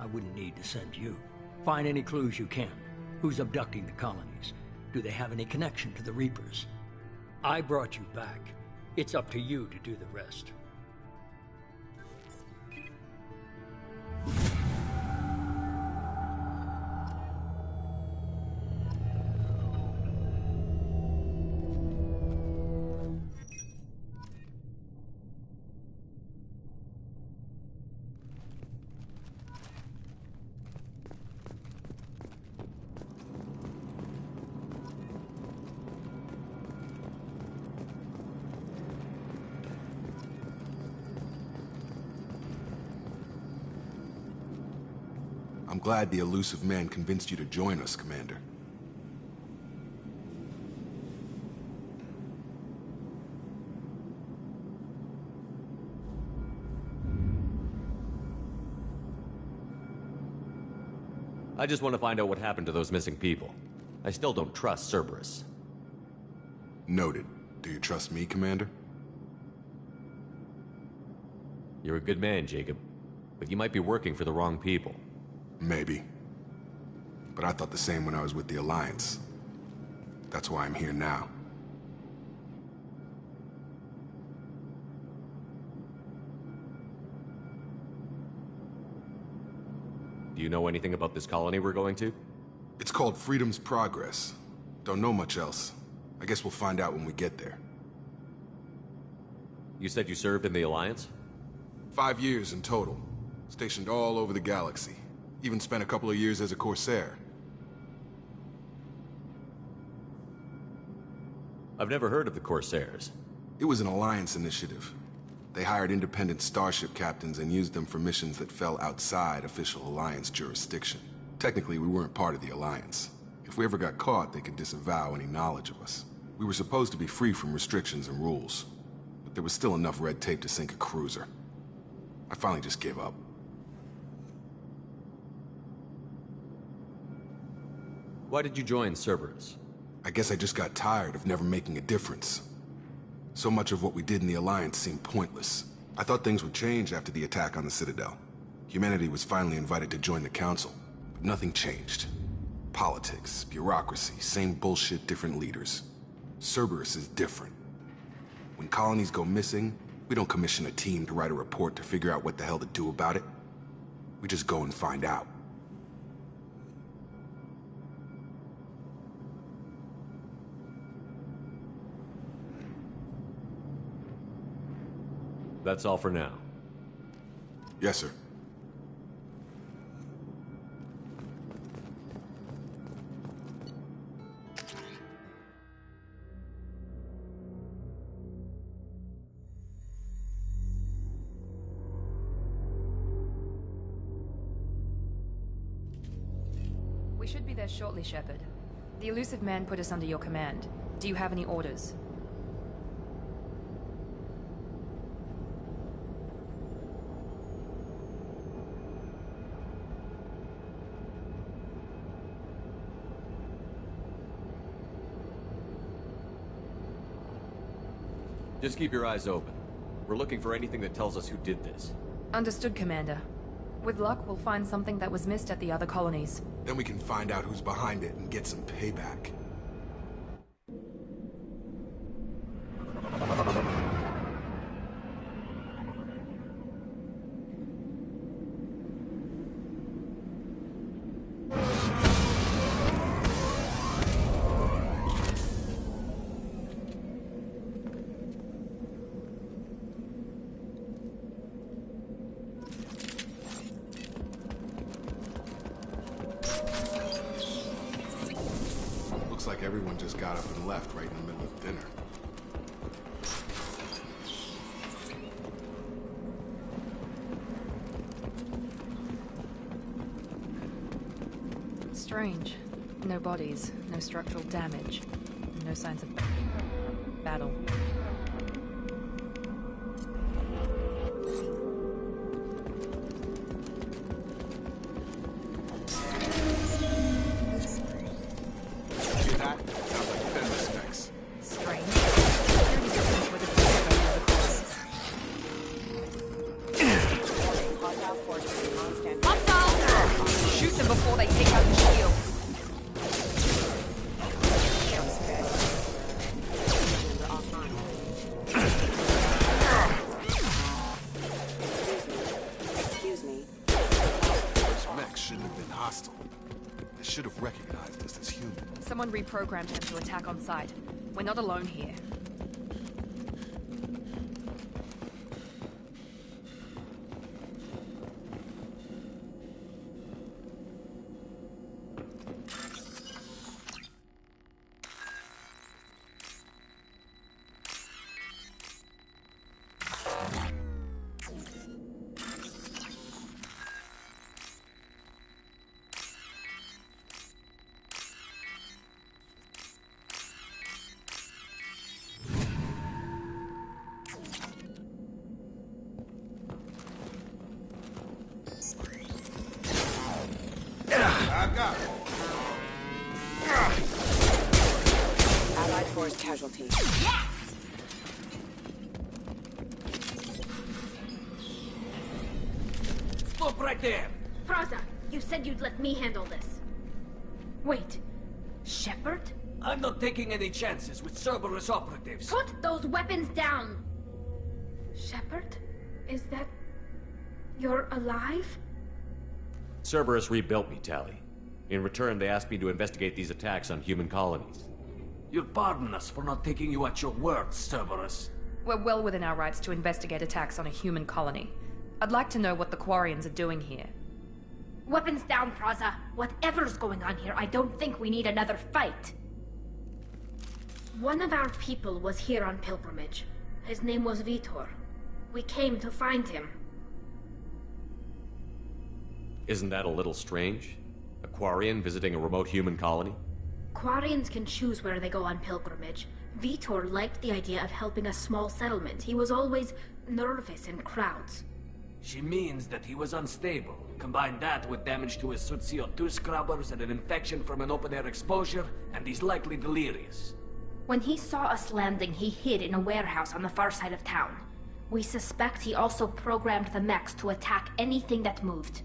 I wouldn't need to send you. Find any clues you can. Who's abducting the colonies? Do they have any connection to the Reapers? I brought you back. It's up to you to do the rest. I'm glad the Illusive Man convinced you to join us, Commander. I just want to find out what happened to those missing people. I still don't trust Cerberus. Noted. Do you trust me, Commander? You're a good man, Jacob. But you might be working for the wrong people. Maybe. But I thought the same when I was with the Alliance. That's why I'm here now. Do you know anything about this colony we're going to? It's called Freedom's Progress. Don't know much else. I guess we'll find out when we get there. You said you served in the Alliance? 5 years in total. Stationed all over the galaxy. Even spent a couple of years as a Corsair. I've never heard of the Corsairs. It was an Alliance initiative. They hired independent starship captains and used them for missions that fell outside official Alliance jurisdiction. Technically, we weren't part of the Alliance. If we ever got caught, they could disavow any knowledge of us. We were supposed to be free from restrictions and rules, but there was still enough red tape to sink a cruiser. I finally just gave up. Why did you join Cerberus? I guess I just got tired of never making a difference. So much of what we did in the Alliance seemed pointless. I thought things would change after the attack on the Citadel. Humanity was finally invited to join the Council, but nothing changed. Politics, bureaucracy, same bullshit, different leaders. Cerberus is different. When colonies go missing, we don't commission a team to write a report to figure out what the hell to do about it. We just go and find out. That's all for now. Yes, sir. We should be there shortly, Shepard. The Illusive Man put us under your command. Do you have any orders? Just keep your eyes open. We're looking for anything that tells us who did this. Understood, Commander. With luck, we'll find something that was missed at the other colonies. Then we can find out who's behind it and get some payback. Looks like everyone just got up and left right in the middle of dinner. Strange. No bodies, no structural damage, no signs of battle. Someone reprogrammed him to attack on sight. We're not alone here. Got it. Allied force casualties. Yes! Stop right there! Praza, you said you'd let me handle this. Wait. Shepard? I'm not taking any chances with Cerberus operatives. Put those weapons down! Shepard? Is that... you're alive? Cerberus rebuilt me, Tali. In return, they asked me to investigate these attacks on human colonies. You'll pardon us for not taking you at your word, Cerberus. We're well within our rights to investigate attacks on a human colony. I'd like to know what the Quarians are doing here. Weapons down, Praza. Whatever's going on here, I don't think we need another fight. One of our people was here on pilgrimage. His name was Vitor. We came to find him. Isn't that a little strange? A Quarian visiting a remote human colony? Quarians can choose where they go on pilgrimage. Vitor liked the idea of helping a small settlement. He was always nervous in crowds. She means that he was unstable. Combine that with damage to his CO2 scrubbers and an infection from an open-air exposure, and he's likely delirious. When he saw us landing, he hid in a warehouse on the far side of town. We suspect he also programmed the mechs to attack anything that moved.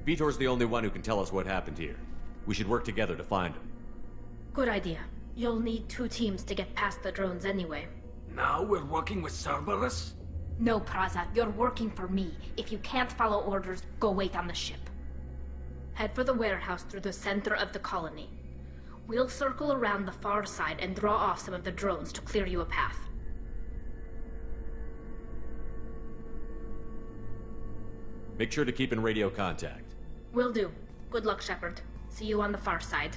Vitor's the only one who can tell us what happened here. We should work together to find him. Good idea. You'll need 2 teams to get past the drones anyway. Now we're working with Cerberus? No, Praza, you're working for me. If you can't follow orders, go wait on the ship. Head for the warehouse through the center of the colony. We'll circle around the far side and draw off some of the drones to clear you a path. Make sure to keep in radio contact. Will do. Good luck, Shepard. See you on the far side.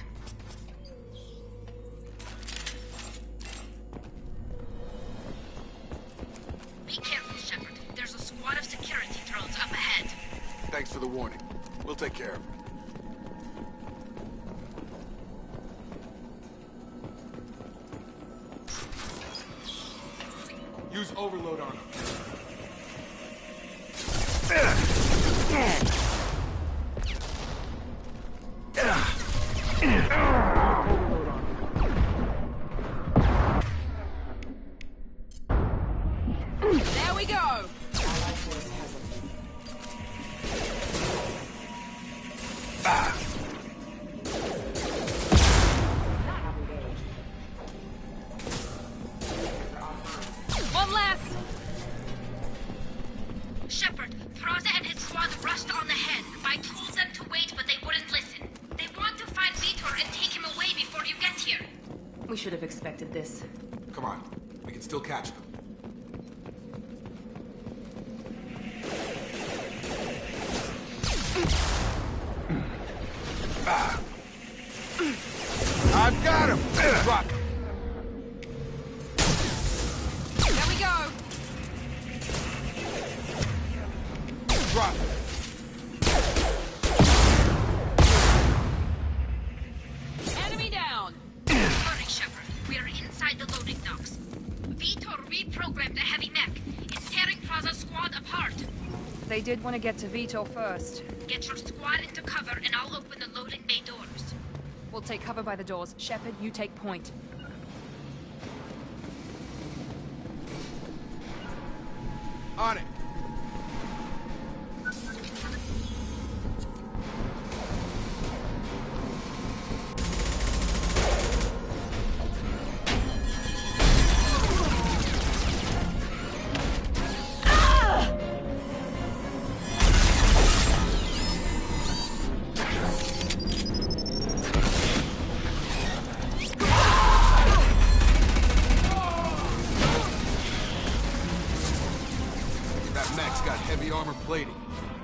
Be careful, Shepard. There's a squad of security drones up ahead. Thanks for the warning. We'll take care of it. Use overload on him. There we go! One less! Shepard, Praza and his squad rushed on ahead. I told them to wait, but they wouldn't listen. They want to find Vitor and take him away before you get here. We should have expected this. Come on. We can still catch them. I've got him! Drop. There we go! Drop. Enemy down! Hurry, Shepard. We're inside the loading docks. Vitor reprogrammed the heavy mech. It's tearing Praza's squad apart. They did want to get to Vitor first. Get your squad into cover and I'll open the loading bay doors. We'll take cover by the doors. Shepard, you take point. On it. Heavy armor plating.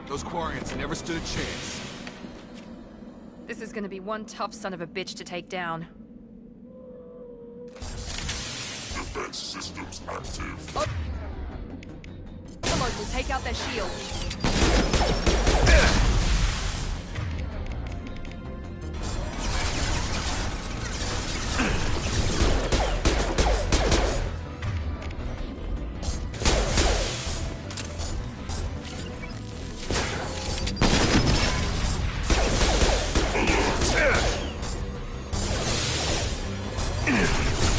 Those Quarians never stood a chance. This is gonna be one tough son of a bitch to take down. Defense systems active. Oh. Come on, we'll take out their shield.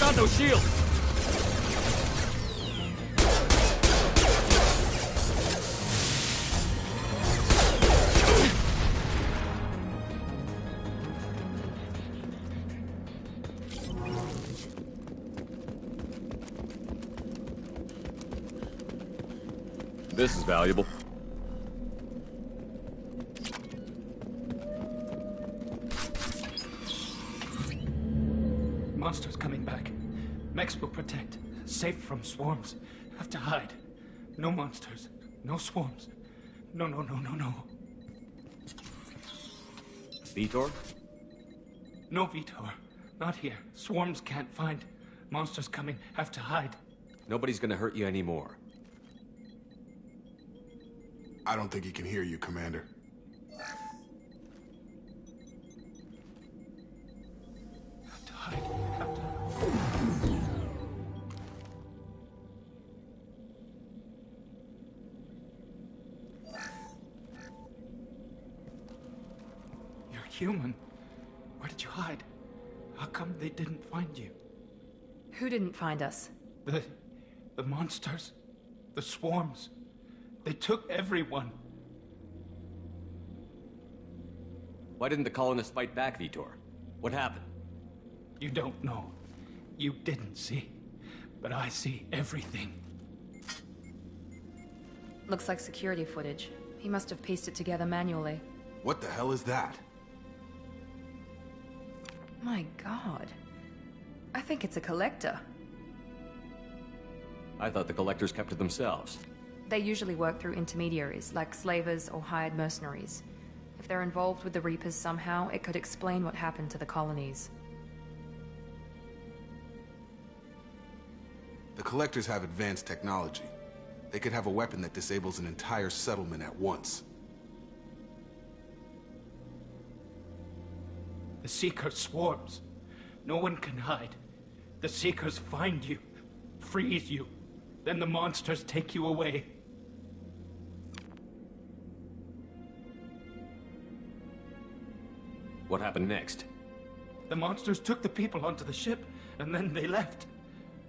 got no shield! This is valuable. Monsters coming back. Mechs will protect. Safe from swarms. Have to hide. No monsters. No swarms. No. Vitor? No Vitor. Not here. Swarms can't find. Monsters coming. Have to hide. Nobody's gonna hurt you anymore. I don't think he can hear you, Commander. Have to hide. Have to... You're human. Where did you hide? How come they didn't find you? Who didn't find us? The monsters. The swarms. They took everyone. Why didn't the colonists fight back, Vitor? What happened? You don't know. You didn't see. But I see everything. Looks like security footage. He must have pieced it together manually. What the hell is that? My god. I think it's a collector. I thought the collectors kept to themselves. They usually work through intermediaries, like slavers or hired mercenaries. If they're involved with the Reapers somehow, it could explain what happened to the colonies. The Collectors have advanced technology. They could have a weapon that disables an entire settlement at once. The Seeker swarms. No one can hide. The Seekers find you, freeze you. Then the monsters take you away. What happened next? The monsters took the people onto the ship, and then they left.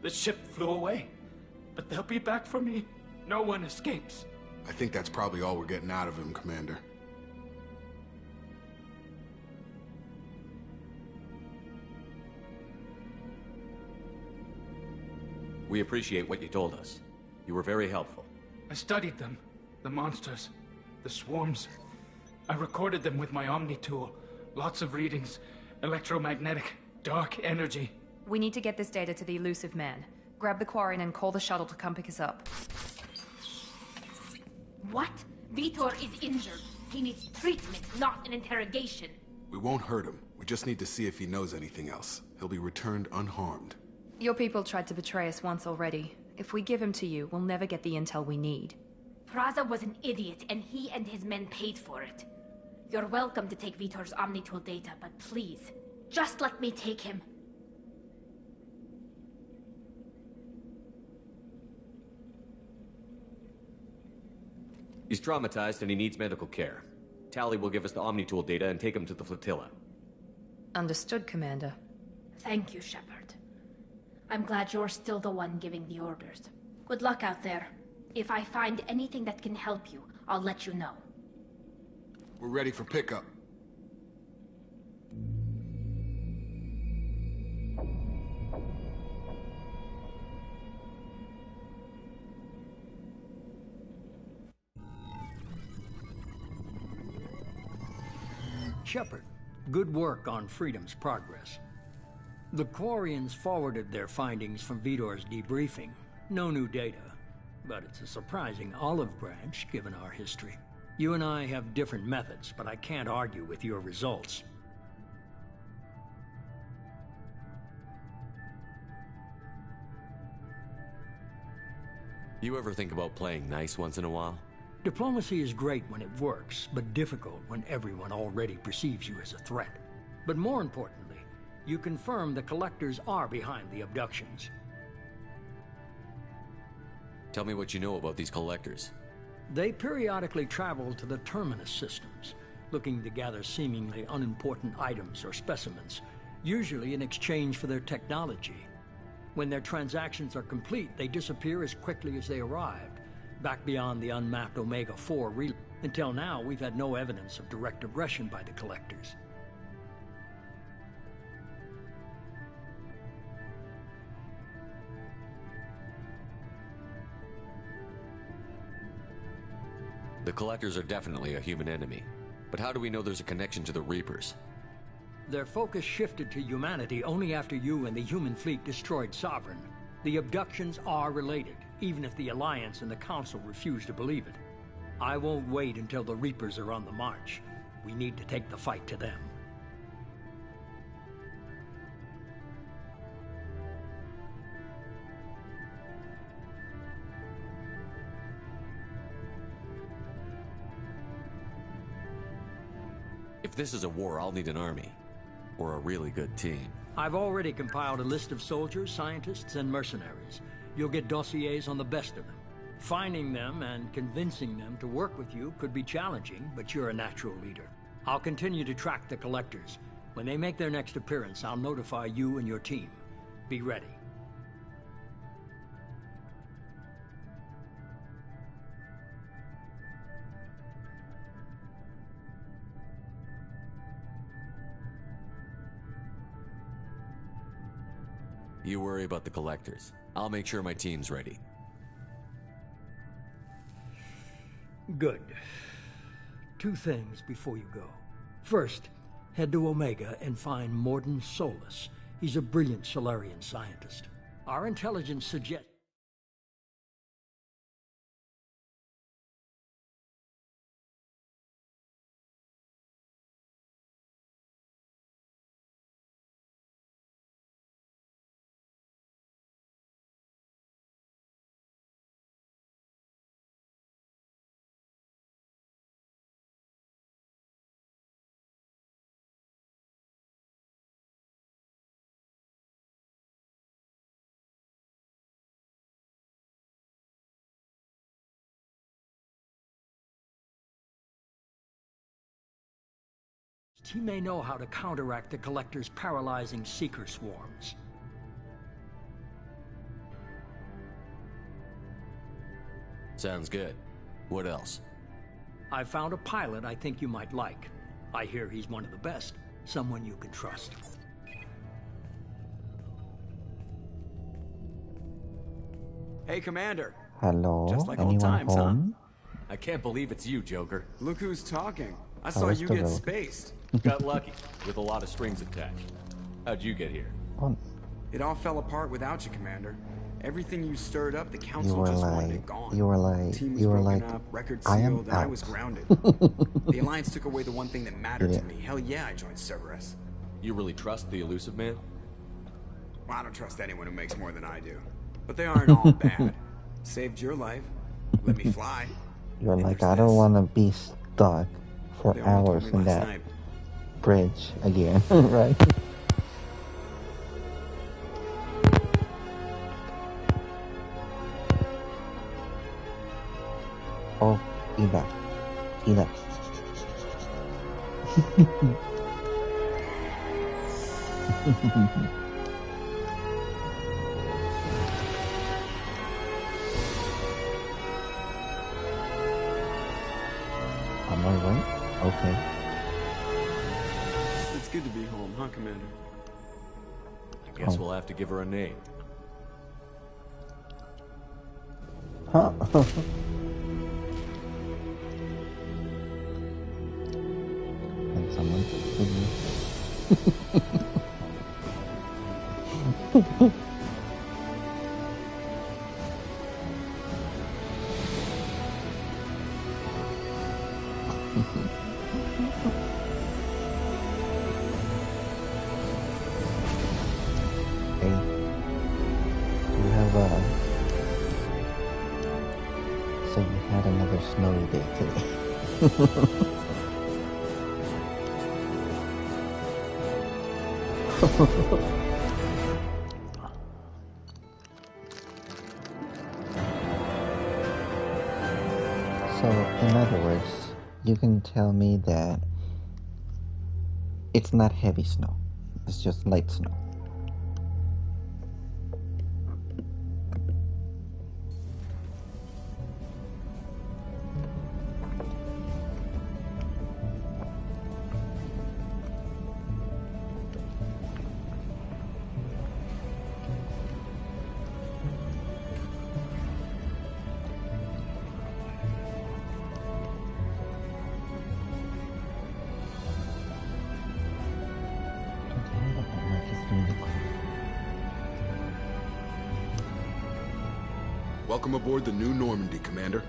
The ship flew away. But they'll be back for me. No one escapes. I think that's probably all we're getting out of him, Commander. We appreciate what you told us. You were very helpful. I studied them. The monsters. The swarms. I recorded them with my Omni tool. Lots of readings. Electromagnetic. Dark energy. We need to get this data to the Elusive Man. Grab the Quarian and call the shuttle to come pick us up. What? Vitor is injured. He needs treatment, not an interrogation. We won't hurt him. We just need to see if he knows anything else. He'll be returned unharmed. Your people tried to betray us once already. If we give him to you, we'll never get the intel we need. Praza was an idiot, and he and his men paid for it. You're welcome to take Vitor's Omnitool data, but please, just let me take him. He's traumatized and he needs medical care. Tali will give us the Omnitool data and take him to the flotilla. Understood, Commander. Thank you, Shepard. I'm glad you're still the one giving the orders. Good luck out there. If I find anything that can help you, I'll let you know. We're ready for pickup. Shepard, good work on Freedom's progress. The Quarians forwarded their findings from Vitor's debriefing. No new data, but it's a surprising olive branch given our history. You and I have different methods, but I can't argue with your results. You ever think about playing nice once in a while? Diplomacy is great when it works, but difficult when everyone already perceives you as a threat. But more importantly, you confirm the Collectors are behind the abductions. Tell me what you know about these Collectors. They periodically travel to the Terminus systems, looking to gather seemingly unimportant items or specimens, usually in exchange for their technology. When their transactions are complete, they disappear as quickly as they arrived, back beyond the unmapped Omega-4 relay. Until now, we've had no evidence of direct aggression by the Collectors. The Collectors are definitely a human enemy. But how do we know there's a connection to the Reapers? Their focus shifted to humanity only after you and the human fleet destroyed Sovereign. The abductions are related, even if the Alliance and the Council refuse to believe it. I won't wait until the Reapers are on the march. We need to take the fight to them. If this is a war, I'll need an army. Or a really good team. I've already compiled a list of soldiers, scientists, and mercenaries. You'll get dossiers on the best of them. Finding them and convincing them to work with you could be challenging, but you're a natural leader. I'll continue to track the Collectors. When they make their next appearance, I'll notify you and your team. Be ready. You worry about the Collectors. I'll make sure my team's ready. Good. 2 things before you go. First, head to Omega and find Mordin Solus. He's a brilliant Solarian scientist. Our intelligence suggests... He may know how to counteract the Collector's paralyzing Seeker swarms. Sounds good. What else? I found a pilot I think you might like. I hear he's one of the best. Someone you can trust. Hey, Commander. Hello, Just like old anyone times, home? huh? I can't believe it's you, Joker. Look who's talking. I How saw is you the get road? spaced. Got lucky, with a lot of strings attached. How'd you get here? Oh, It all fell apart without you, Commander. Everything you stirred up, the you Council were just wanted like, it gone. you were like, Team was you were broken like, up, record I am sealed, and I out. was grounded. The Alliance took away the one thing that mattered Yeah. to me. Hell yeah, I joined Cerberus. You really trust the Elusive Man? Well, I don't trust anyone who makes more than I do. But they aren't all bad. Saved your life. Let me fly. You're And like, there's I don't this. want to be stuck for They only told hours me in last that night. bridge again, right? Oh, Eva. Eva. Am I right? Okay. It's good to be home, huh, Commander? I guess we'll have to give her a name. Huh? And someone Hey, you have so we had another snowy day today. So, in other words, you can tell me that it's not heavy snow, it's just light snow. Welcome aboard the New Normandy, Commander.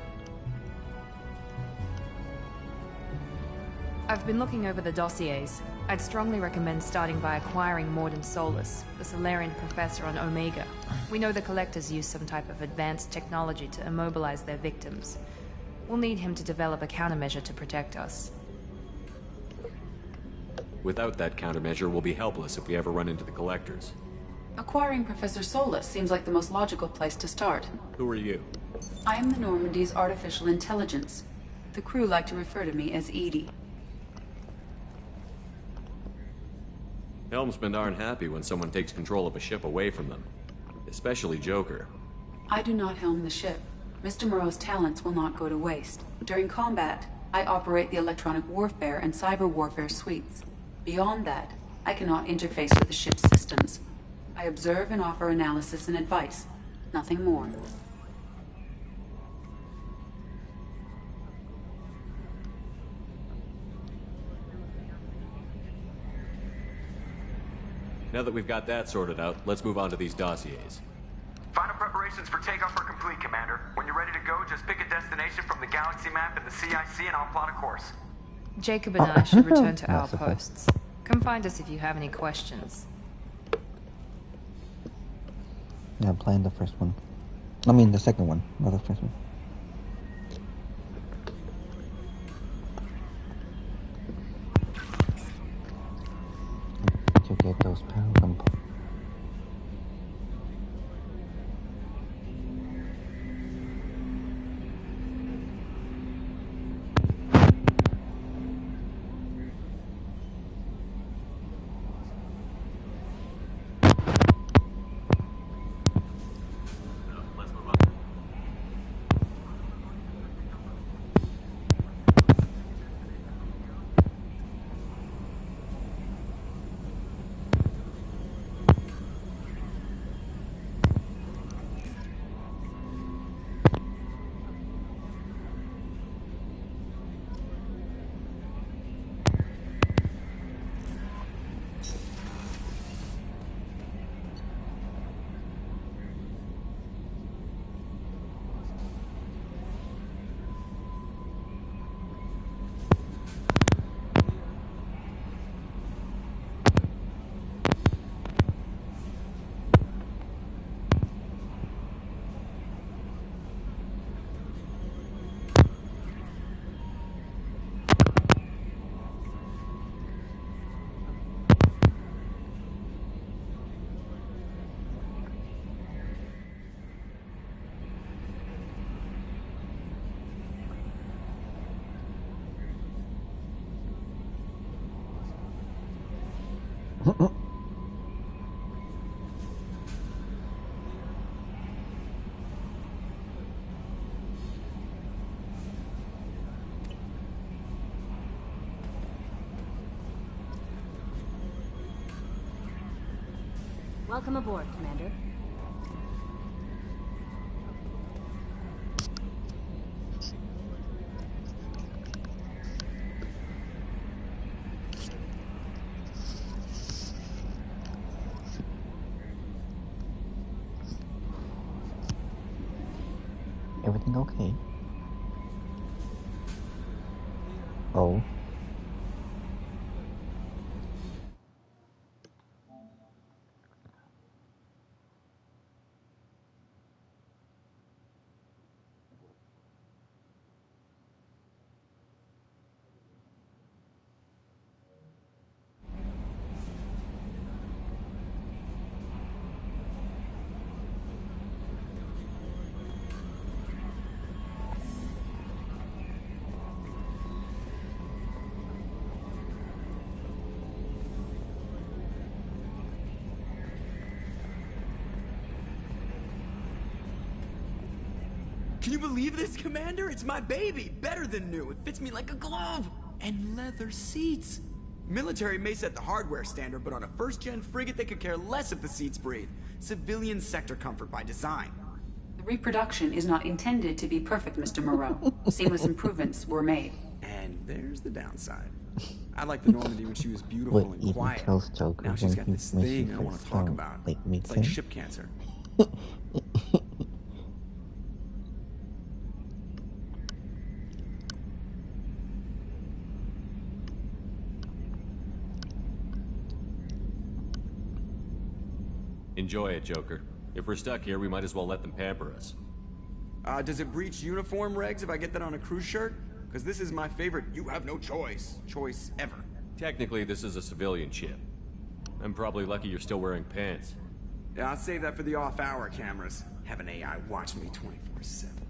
I've been looking over the dossiers. I'd strongly recommend starting by acquiring Mordin Solus, the Solarian professor on Omega. We know the Collectors use some type of advanced technology to immobilize their victims. We'll need him to develop a countermeasure to protect us. Without that countermeasure, we'll be helpless if we ever run into the Collectors. Acquiring Professor Solus seems like the most logical place to start. Who are you? I am the Normandy's artificial intelligence. The crew like to refer to me as Edie. Helmsmen aren't happy when someone takes control of a ship away from them. Especially Joker. I do not helm the ship. Mr. Moreau's talents will not go to waste. During combat, I operate the electronic warfare and cyber warfare suites. Beyond that, I cannot interface with the ship's systems. I observe and offer analysis and advice. Nothing more. Now that we've got that sorted out, let's move on to these dossiers. Final preparations for takeoff are complete, Commander. When you're ready to go, just pick a destination from the galaxy map in the CIC and I'll plot a course. Jacob and I should return to our posts. Come find us if you have any questions. Yeah, I'm playing the first one. I mean the second one, not the first one. To get those power components. Welcome aboard, Commander. Everything okay? Oh. Can you believe this, Commander? It's my baby. Better than new. It fits me like a glove. And leather seats. Military may set the hardware standard, but on a first-gen frigate, they could care less if the seats breathe. Civilian sector comfort by design. The reproduction is not intended to be perfect, Mr. Moreau. Seamless improvements were made. And there's the downside. I liked the Normandy when she was beautiful and quiet. Now she's got this thing I want to talk about. It's like ship cancer. Enjoy it, Joker. If we're stuck here, we might as well let them pamper us. Does it breach uniform regs if I get that on a crew shirt? Because this is my favorite you have no choice ever. Technically, this is a civilian ship. I'm probably lucky you're still wearing pants. Yeah, I'll save that for the off-hour cameras. Have an AI watch me 24/7.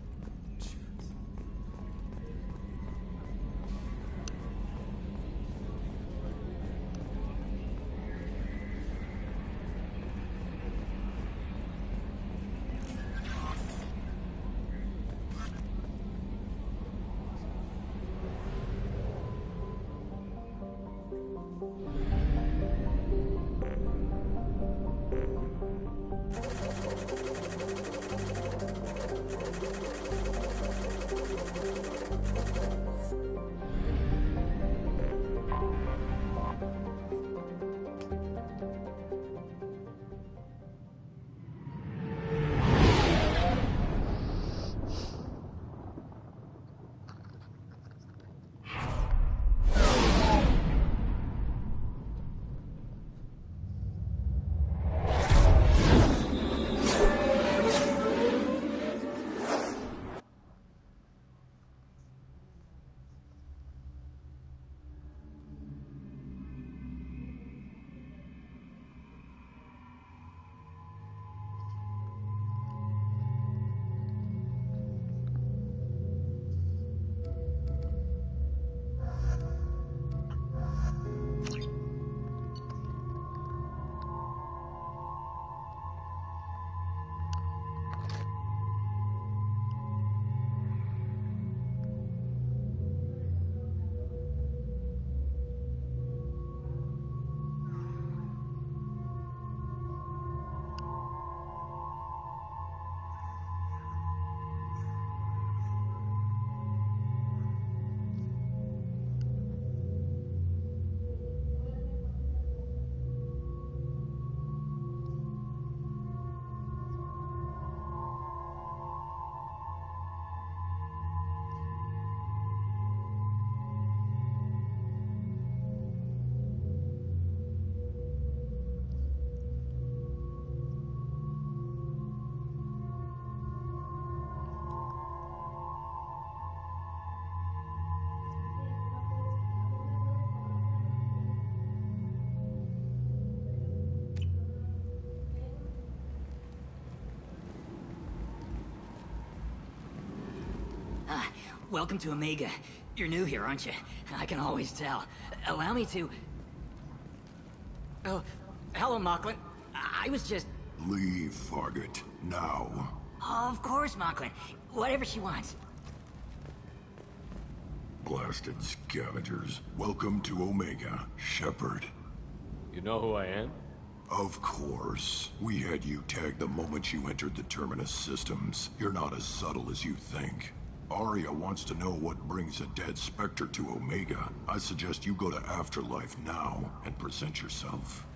Welcome to Omega. You're new here, aren't you? I can always tell. Allow me to... Oh, hello, Mocklin. I was just... Leave, Fargate. Now. Of course, Mocklin. Whatever she wants. Blasted scavengers. Welcome to Omega, Shepard. You know who I am? Of course. We had you tagged the moment you entered the Terminus systems. You're not as subtle as you think. Aria wants to know what brings a dead Spectre to Omega. I suggest you go to Afterlife now and present yourself.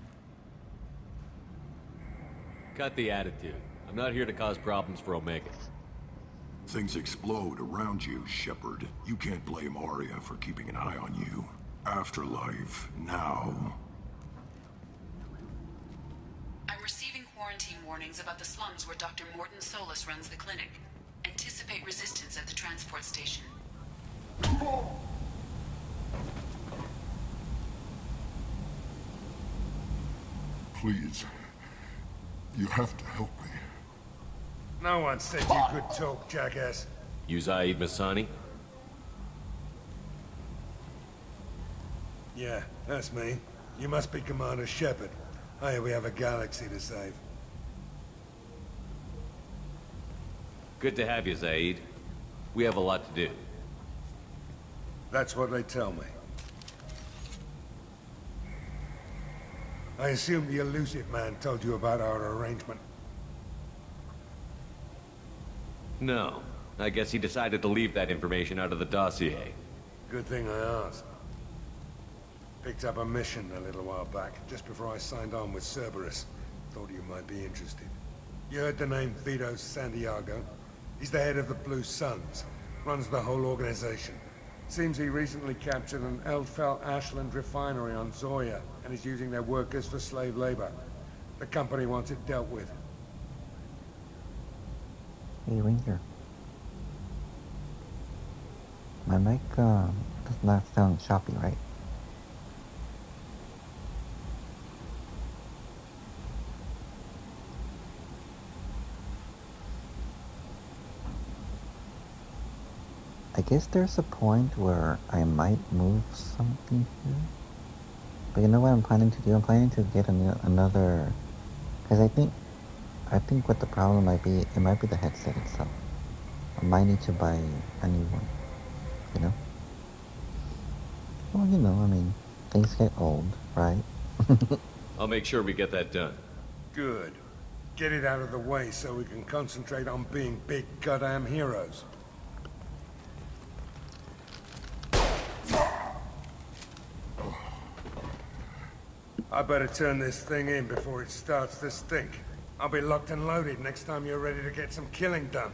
Cut the attitude. I'm not here to cause problems for Omega. Things explode around you, Shepard. You can't blame Aria for keeping an eye on you. Afterlife, now. I'm receiving quarantine warnings about the slums where Dr. Morton Solus runs the clinic. Anticipate resistance at the transport station. Please. You have to help me. No one said you could talk, jackass. You Zaid Masani? Yeah, that's me. You must be Commander Shepard. Hey, we have a galaxy to save. Good to have you, Zaid. We have a lot to do. That's what they tell me. I assume the Illusive Man told you about our arrangement. No. I guess he decided to leave that information out of the dossier. Good thing I asked. Picked up a mission a little while back, just before I signed on with Cerberus. Thought you might be interested. You heard the name Vito Santiago? He's the head of the Blue Suns. Runs the whole organization. Seems he recently captured an Eldfell Ashland refinery on Zoya, and is using their workers for slave labor. The company wants it dealt with. Hey, Ranger. My mic does not sound choppy, right? I guess there's a point where I might move something here. But you know what I'm planning to do? I'm planning to get another... Because I think what the problem might be, it might be the headset itself. I might need to buy a new one. You know? Well, you know, I mean, things get old, right? I'll make sure we get that done. Good. Get it out of the way so we can concentrate on being big goddamn heroes. I better turn this thing in before it starts to stink. I'll be locked and loaded next time you're ready to get some killing done.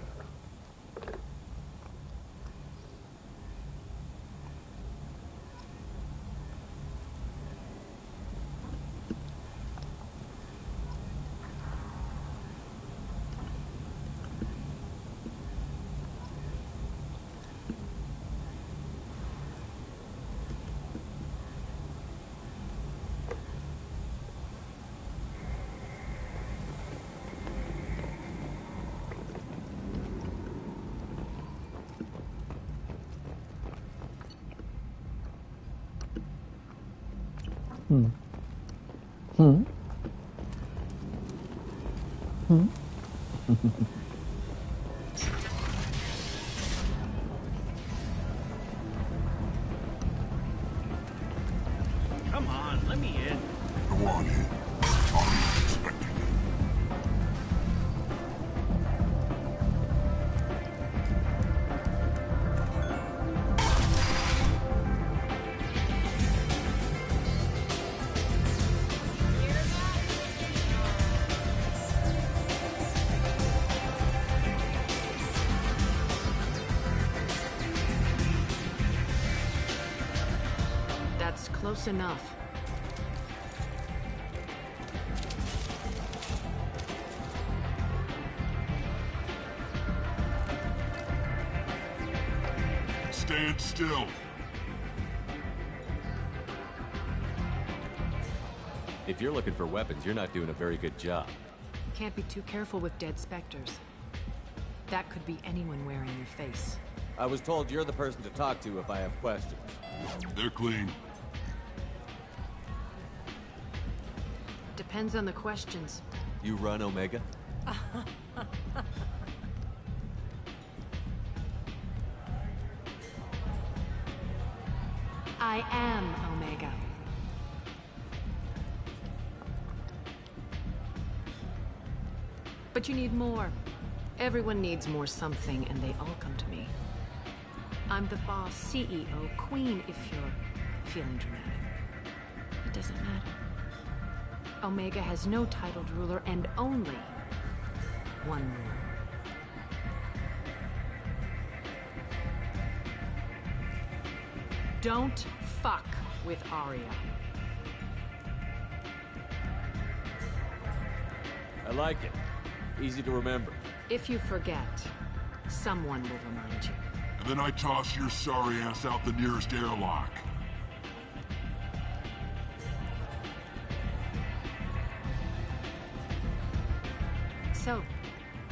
Come on, let me in. Go on in. I'm expecting it. That's close enough. Stand still. If you're looking for weapons, you're not doing a very good job. Can't be too careful with dead specters. That could be anyone wearing your face. I was told you're the person to talk to if I have questions. They're clean. Depends on the questions. You run Omega? I am Omega. But you need more. Everyone needs more something, and they all come to me. I'm the boss, CEO, queen, if you're feeling dramatic. It doesn't matter. Omega has no titled ruler and only one ruler. Don't fuck with Aria. I like it. Easy to remember. If you forget, someone will remind you. And then I toss your sorry ass out the nearest airlock. So,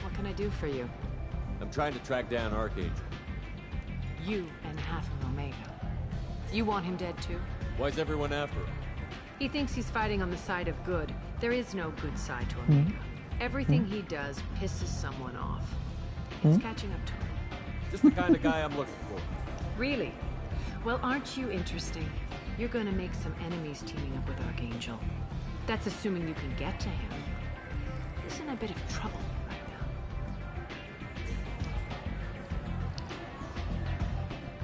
what can I do for you? I'm trying to track down Archangel. You and half of Omega. You want him dead too? Why's everyone after him? He thinks he's fighting on the side of good. There is no good side to Omega. Everything he does pisses someone off. It's catching up to him. Just the kind of guy I'm looking for. Really? Well, aren't you interesting? You're gonna make some enemies teaming up with Archangel. That's assuming you can get to him. He's in a bit of trouble right now.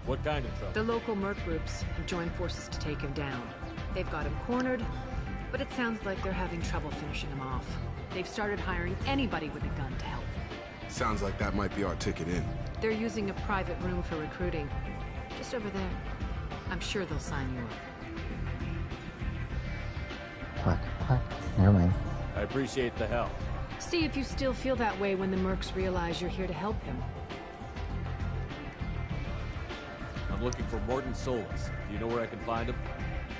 What kind of trouble? The local merc groups have joined forces to take him down. They've got him cornered, but it sounds like they're having trouble finishing him off. They've started hiring anybody with a gun to help. Sounds like that might be our ticket in. They're using a private room for recruiting. Just over there. I'm sure they'll sign you up. What? Never mind. I I appreciate the help. See if you still feel that way when the mercs realize you're here to help him. I'm looking for Mordin Solus. Do you know where I can find him?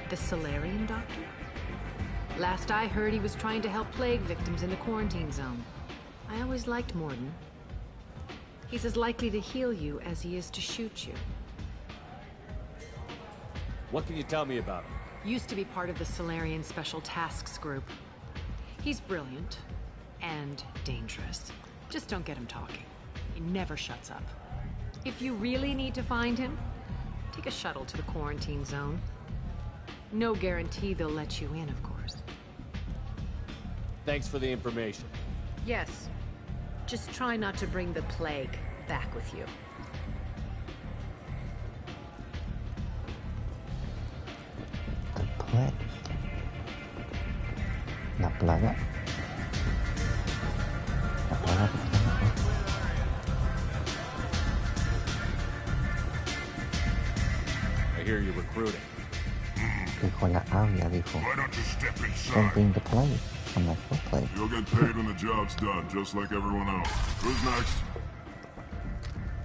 The Solarian doctor? Last I heard, he was trying to help plague victims in the quarantine zone. I always liked Mordin. He's as likely to heal you as he is to shoot you. What can you tell me about him? Used to be part of the Solarian Special Tasks Group. He's brilliant and dangerous. Just don't get him talking. He never shuts up. If you really need to find him, take a shuttle to the quarantine zone. No guarantee they'll let you in, of course. Thanks for the information. Yes. Just try not to bring the plague back with you. The plague? La plaga? La plaga. I hear you're recruiting. Dijo la Avia, dijo. Why don't you step inside? Don't bring the plague. I'm like, what plague? You'll get paid when the job's done, just like everyone else. Who's next?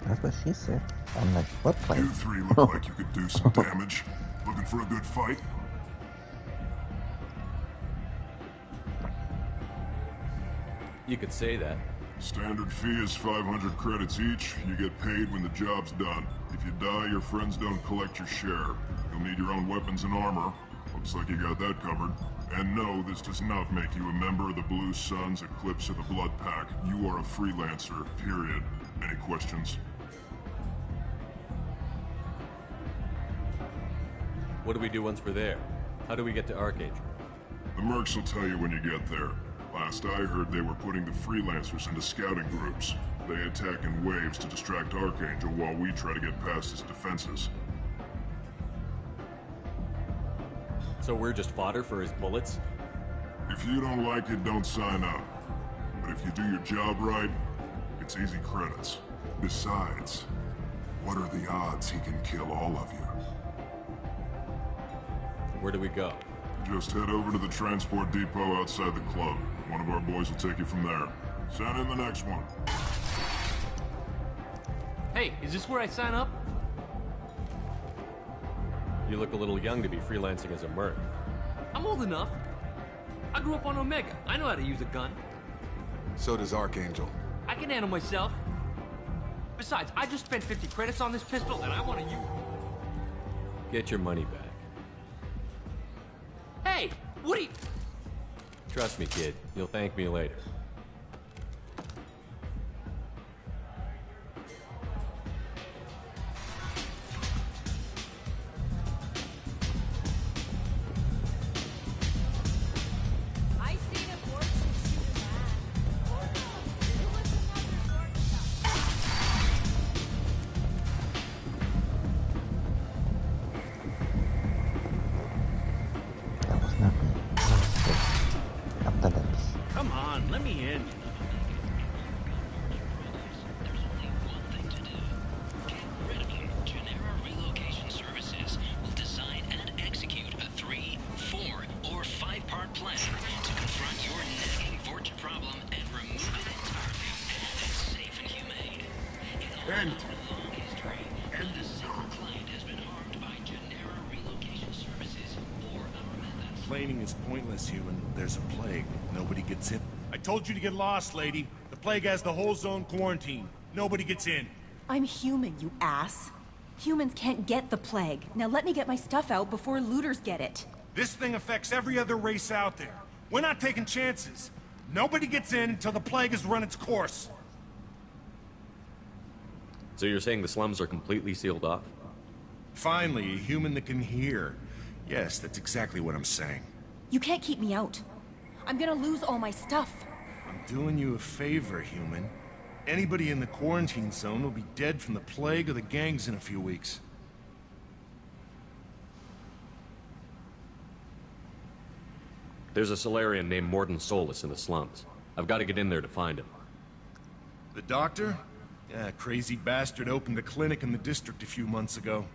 That's what she said. I'm like, what plague? You three look like you could do some damage. Looking for a good fight? You could say that. Standard fee is 500 credits each. You get paid when the job's done. If you die, your friends don't collect your share. You'll need your own weapons and armor. Looks like you got that covered. And no, this does not make you a member of the Blue Suns, Eclipse, or the Blood Pack. You are a freelancer, period. Any questions? What do we do once we're there? How do we get to Archangel? The mercs will tell you when you get there. Last I heard, they were putting the freelancers into scouting groups. They attack in waves to distract Archangel while we try to get past his defenses. So we're just fodder for his bullets? If you don't like it, don't sign up. But if you do your job right, it's easy credits. Besides, what are the odds he can kill all of you? Where do we go? Just head over to the transport depot outside the club. One of our boys will take you from there. Send in the next one. Hey, is this where I sign up? You look a little young to be freelancing as a merc. I'm old enough. I grew up on Omega. I know how to use a gun. So does Archangel. I can handle myself. Besides, I just spent 50 credits on this pistol, and I want to use it. Get your money back. Hey, what are you... Trust me, kid. You'll thank me later. Come on, let me in. Genera Relocation Services will design and execute a 3, 4, or 5-part plan to confront your nagging fortune problem and remove it entirely. It's safe and humane. In a long history, not a single client has been harmed by Genera Relocation Services or our methods. Complaining is pointless, human. There's a plague. Nobody gets in. I told you to get lost, lady. The plague has the whole zone quarantined. Nobody gets in. I'm human, you ass. Humans can't get the plague. Now let me get my stuff out before looters get it. This thing affects every other race out there. We're not taking chances. Nobody gets in until the plague has run its course. So you're saying the slums are completely sealed off? Finally, a human that can hear. Yes, that's exactly what I'm saying. You can't keep me out. I'm gonna lose all my stuff. I'm doing you a favor, human. Anybody in the quarantine zone will be dead from the plague or the gangs in a few weeks. There's a Solarian named Mordin Solus in the slums. I've got to get in there to find him. The doctor? Yeah, crazy bastard opened a clinic in the district a few months ago.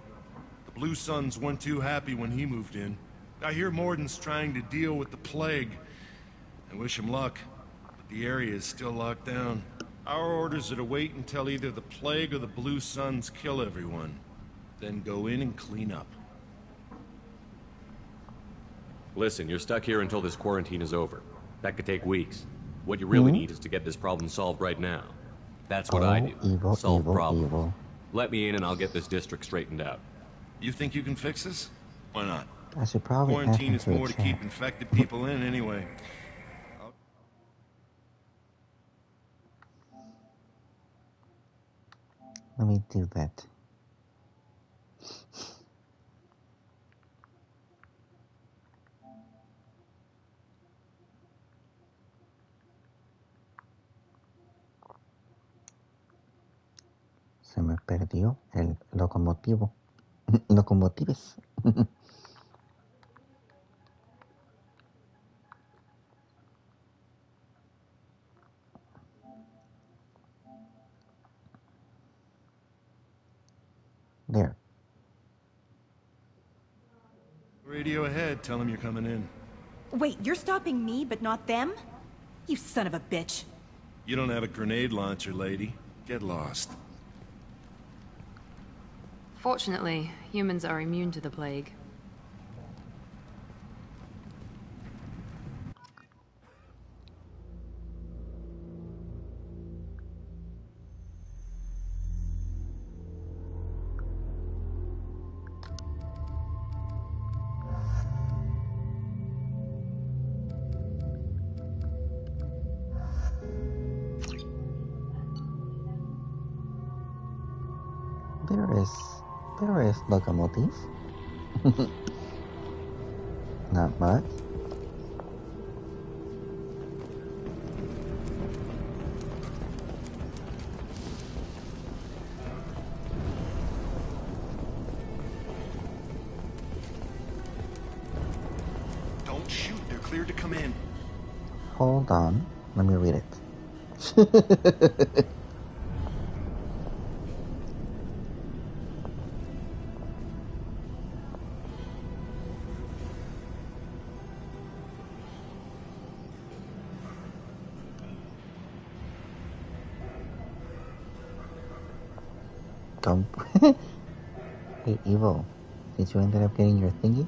The Blue Suns weren't too happy when he moved in. I hear Mordin's trying to deal with the plague. I wish him luck, but the area is still locked down. Our orders are to wait until either the Plague or the Blue Suns kill everyone. Then go in and clean up. Listen, you're stuck here until this quarantine is over. That could take weeks. What you really need is to get this problem solved right now. That's what I do. Solve problems. Let me in and I'll get this district straightened out. You think you can fix this? Why not? I should probably Quarantine ask is him more to keep infected people in anyway. Let me do that. Se me perdió el locomotivo. Locomotives. There. Radio ahead, tell them you're coming in. Wait, you're stopping me, but not them? You son of a bitch. You don't have a grenade launcher, lady. Get lost. Fortunately, humans are immune to the plague. There is locomotive. Not much. Don't shoot, they're cleared to come in. Hold on, let me read it. Don't. Hey, Evo, did you end up getting your thingy?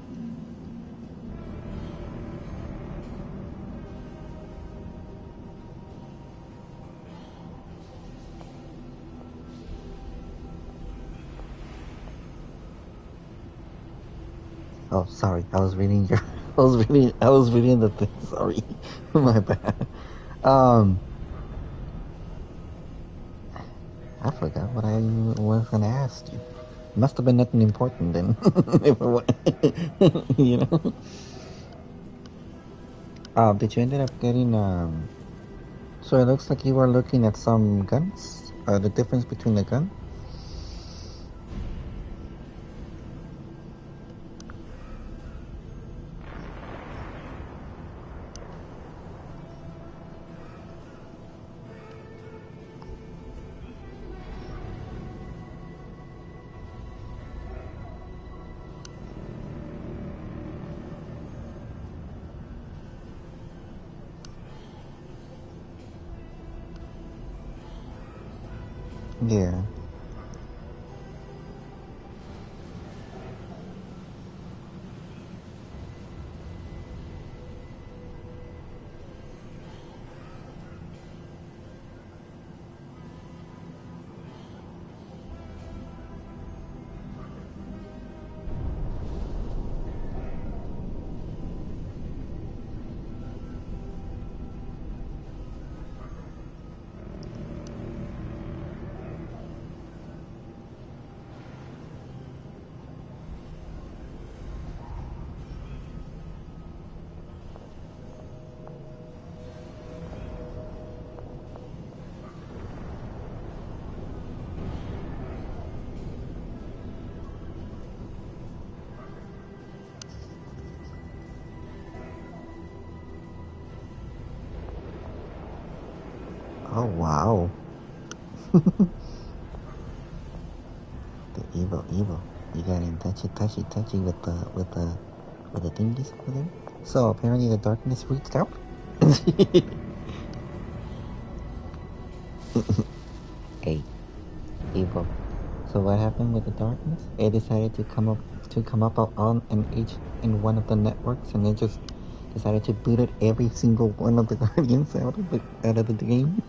Oh, sorry, I was reading your. I was reading the thing. Sorry, my bad. I forgot what I was gonna ask you. Must have been nothing important then. If it you know. Did you end up getting So it looks like you were looking at some guns. The difference between the gun. Yeah. Oh wow. The evil. You got in touchy with the thingies over there. So apparently the darkness reached out. Hey, Evil. So what happened with the darkness? It decided to come up on in one of the networks, and it just decided to boot it every single one of the Guardians out of the game.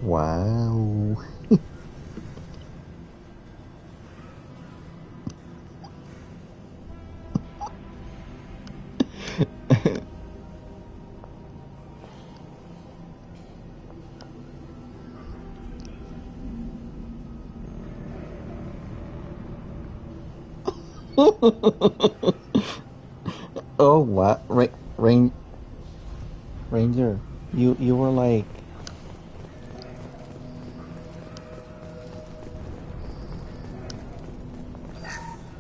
Wow. Oh, what? Ranger, you were like...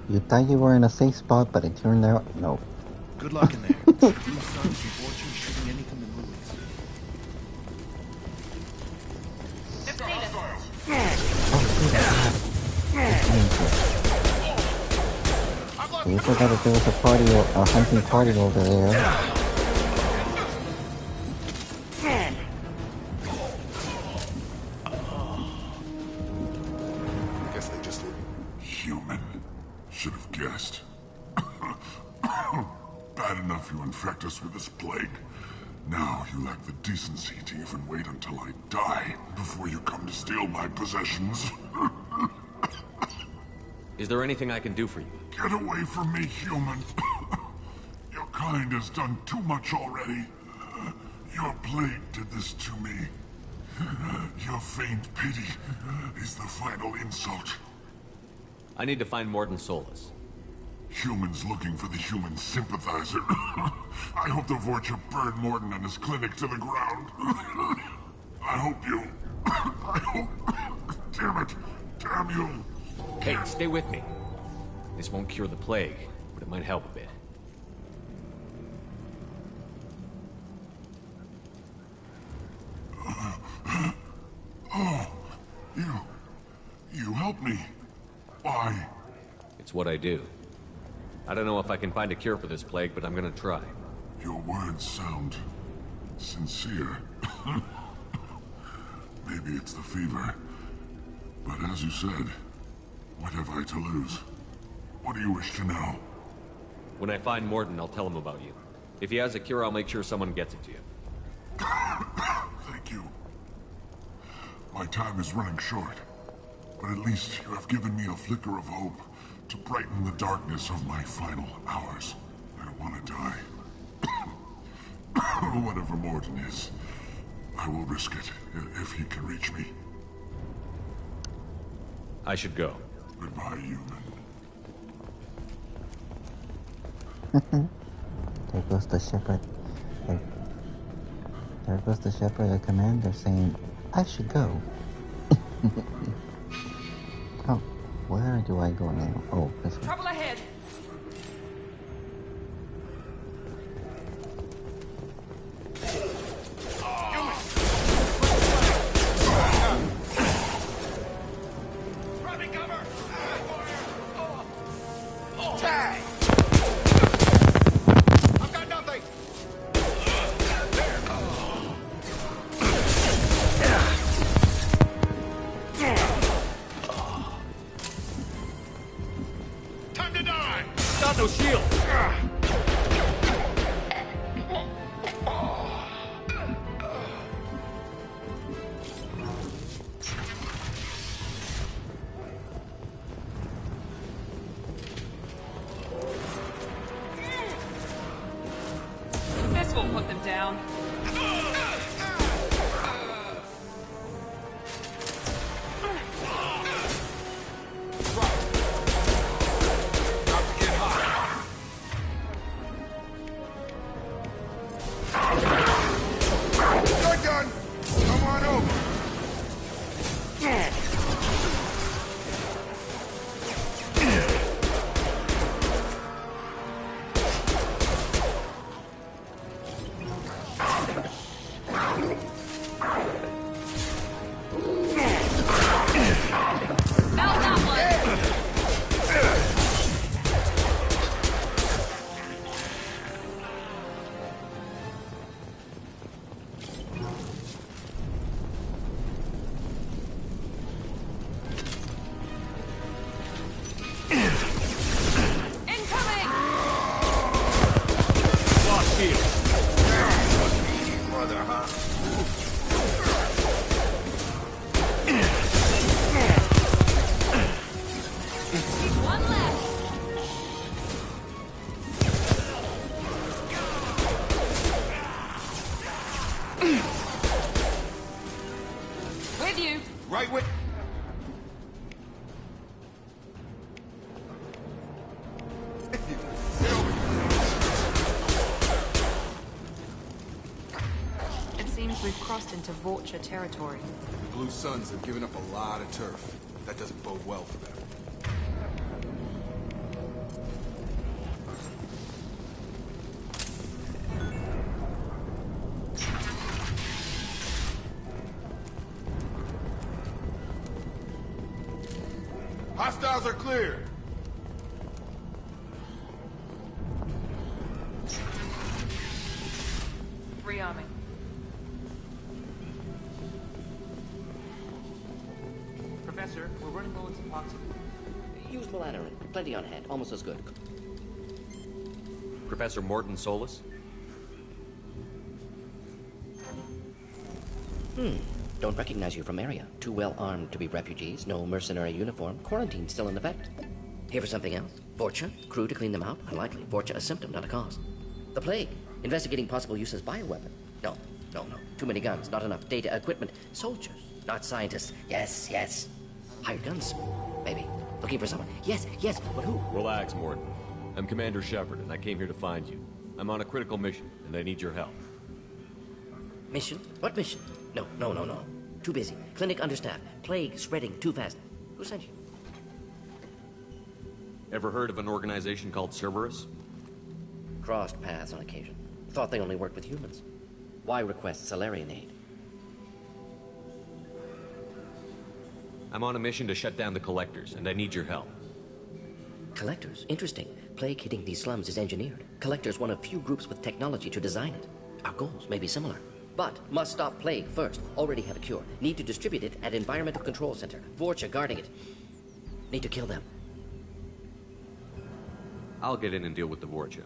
You thought you were in a safe spot, but it turned out, no. Good luck in there. Blue Suns report you shooting anything that moves. You forgot that there was a hunting party over there. Guess they just human. Should have guessed. Bad enough you infect us with this plague. Now you lack the decency to even wait until I die before you come to steal my possessions. Is there anything I can do for you? Get away from me, human. Your kind has done too much already. Your plague did this to me. Your faint pity is the final insult. I need to find Mordin Solus. Humans looking for the human sympathizer. I hope the Vorcha burned Mordin and his clinic to the ground. I hope you... I hope... Damn it. Damn you. Hey, stay with me. This won't cure the plague, but it might help a bit. Oh, you helped me. Why? It's what I do. I don't know if I can find a cure for this plague, but I'm gonna try. Your words sound sincere. Maybe it's the fever. But as you said, what have I to lose? What do you wish to know? When I find Mordin, I'll tell him about you. If he has a cure, I'll make sure someone gets it to you. Thank you. My time is running short, but at least you have given me a flicker of hope to brighten the darkness of my final hours. I don't want to die. Whatever Mordin is, I will risk it if he can reach me. I should go. Goodbye, human. There goes the shepherd. There goes the shepherd, the commander, saying, I should go. Oh, where do I go now? Oh, this way. Trouble ahead! brother, huh? One left. With you. Right with... It seems we've crossed into Vorcha territory. The Blue Suns have given up a lot of turf. That doesn't bode well for them. Hostiles are clear. Rearming. Professor, we're running low on supplies. Use Milanorin. Plenty on hand. Almost as good. Professor Morton Solus? Don't recognize you from area. Too well armed to be refugees. No mercenary uniform. Quarantine still in effect. Here for something else? Vorcha? Crew to clean them out? Unlikely. Vorcha a symptom, not a cause. The plague. Investigating possible use as bioweapon. No. Too many guns. Not enough data, equipment. Soldiers, not scientists. Yes. Hired guns. Maybe. Looking for someone. Yes. But who? Relax, Morton. I'm Commander Shepard, and I came here to find you. I'm on a critical mission, and I need your help. Mission? What mission? No. Too busy. Clinic understaffed. Plague spreading too fast. Who sent you? Ever heard of an organization called Cerberus? Crossed paths on occasion. Thought they only worked with humans. Why request Salarian aid? I'm on a mission to shut down the Collectors, and I need your help. Collectors? Interesting. Plague hitting these slums is engineered. Collectors one of few groups with technology to design it. Our goals may be similar. But must stop plague first. Already have a cure. Need to distribute it at Environmental Control Center. Vorcha guarding it. Need to kill them. I'll get in and deal with the Vorcha.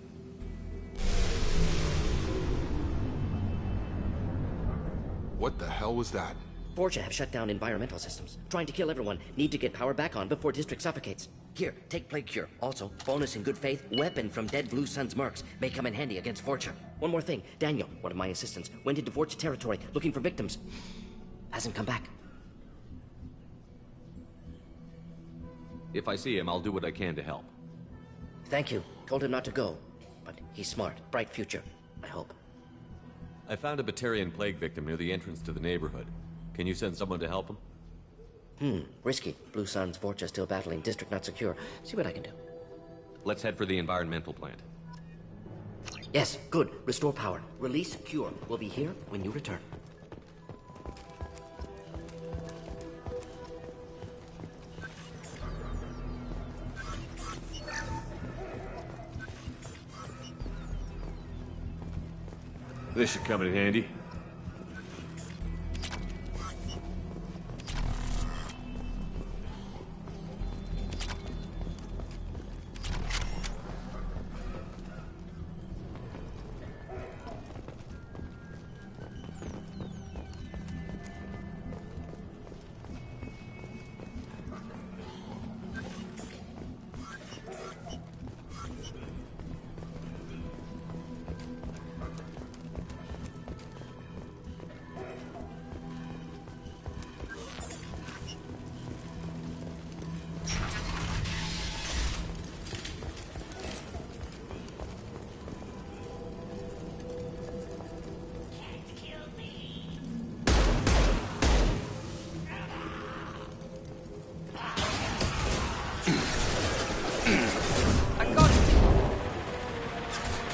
What the hell was that? Vorcha have shut down environmental systems. Trying to kill everyone. Need to get power back on before district suffocates. Here, take plague cure. Also, bonus in good faith, weapon from dead Blue Sun's mercs. May come in handy against Vorcha. One more thing. Daniel, one of my assistants, went into Vorcha territory looking for victims. Hasn't come back. If I see him, I'll do what I can to help. Thank you. Told him not to go. But he's smart. Bright future. I hope. I found a Batarian plague victim near the entrance to the neighborhood. Can you send someone to help him? Risky. Blue Sun's Vorcha still battling. District not secure. See what I can do. Let's head for the environmental plant. Yes, good. Restore power. Release cure. We'll be here when you return. This should come in handy.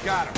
Got him.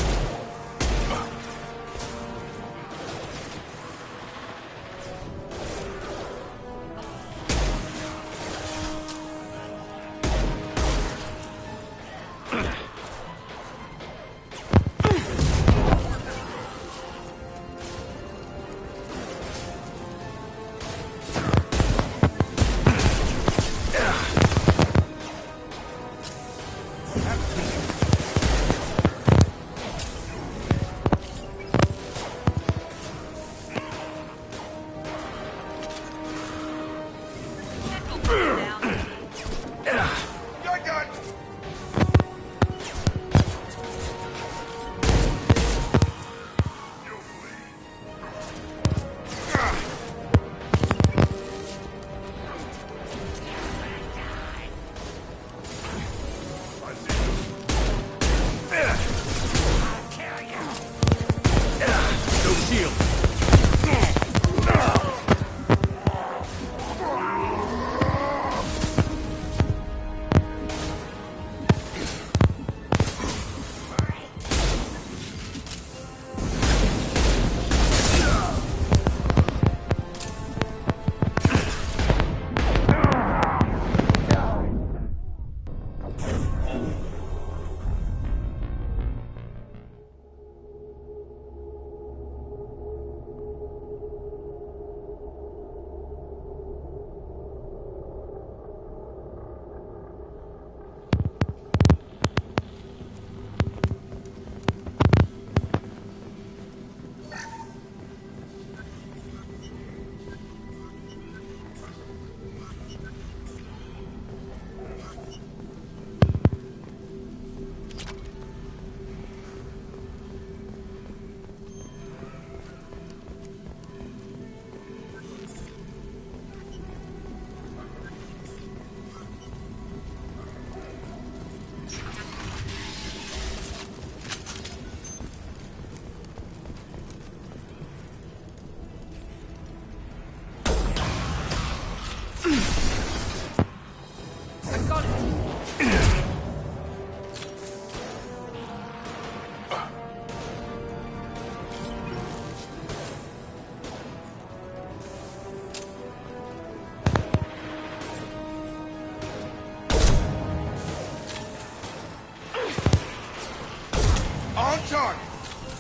On target.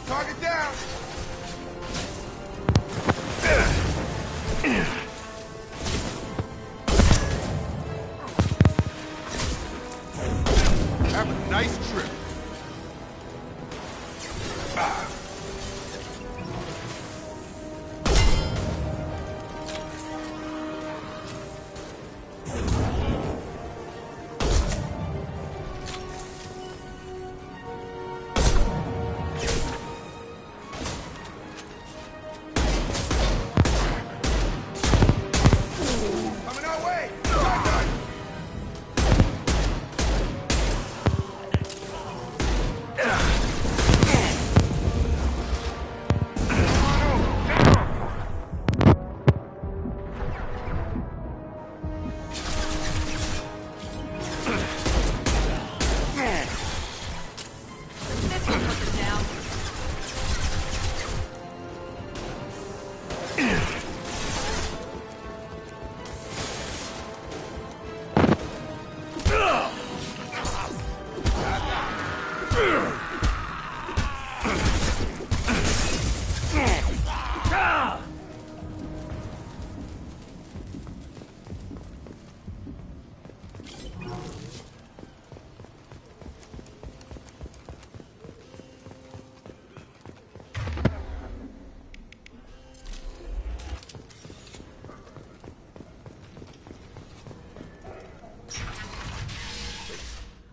Target down. Have a nice trip.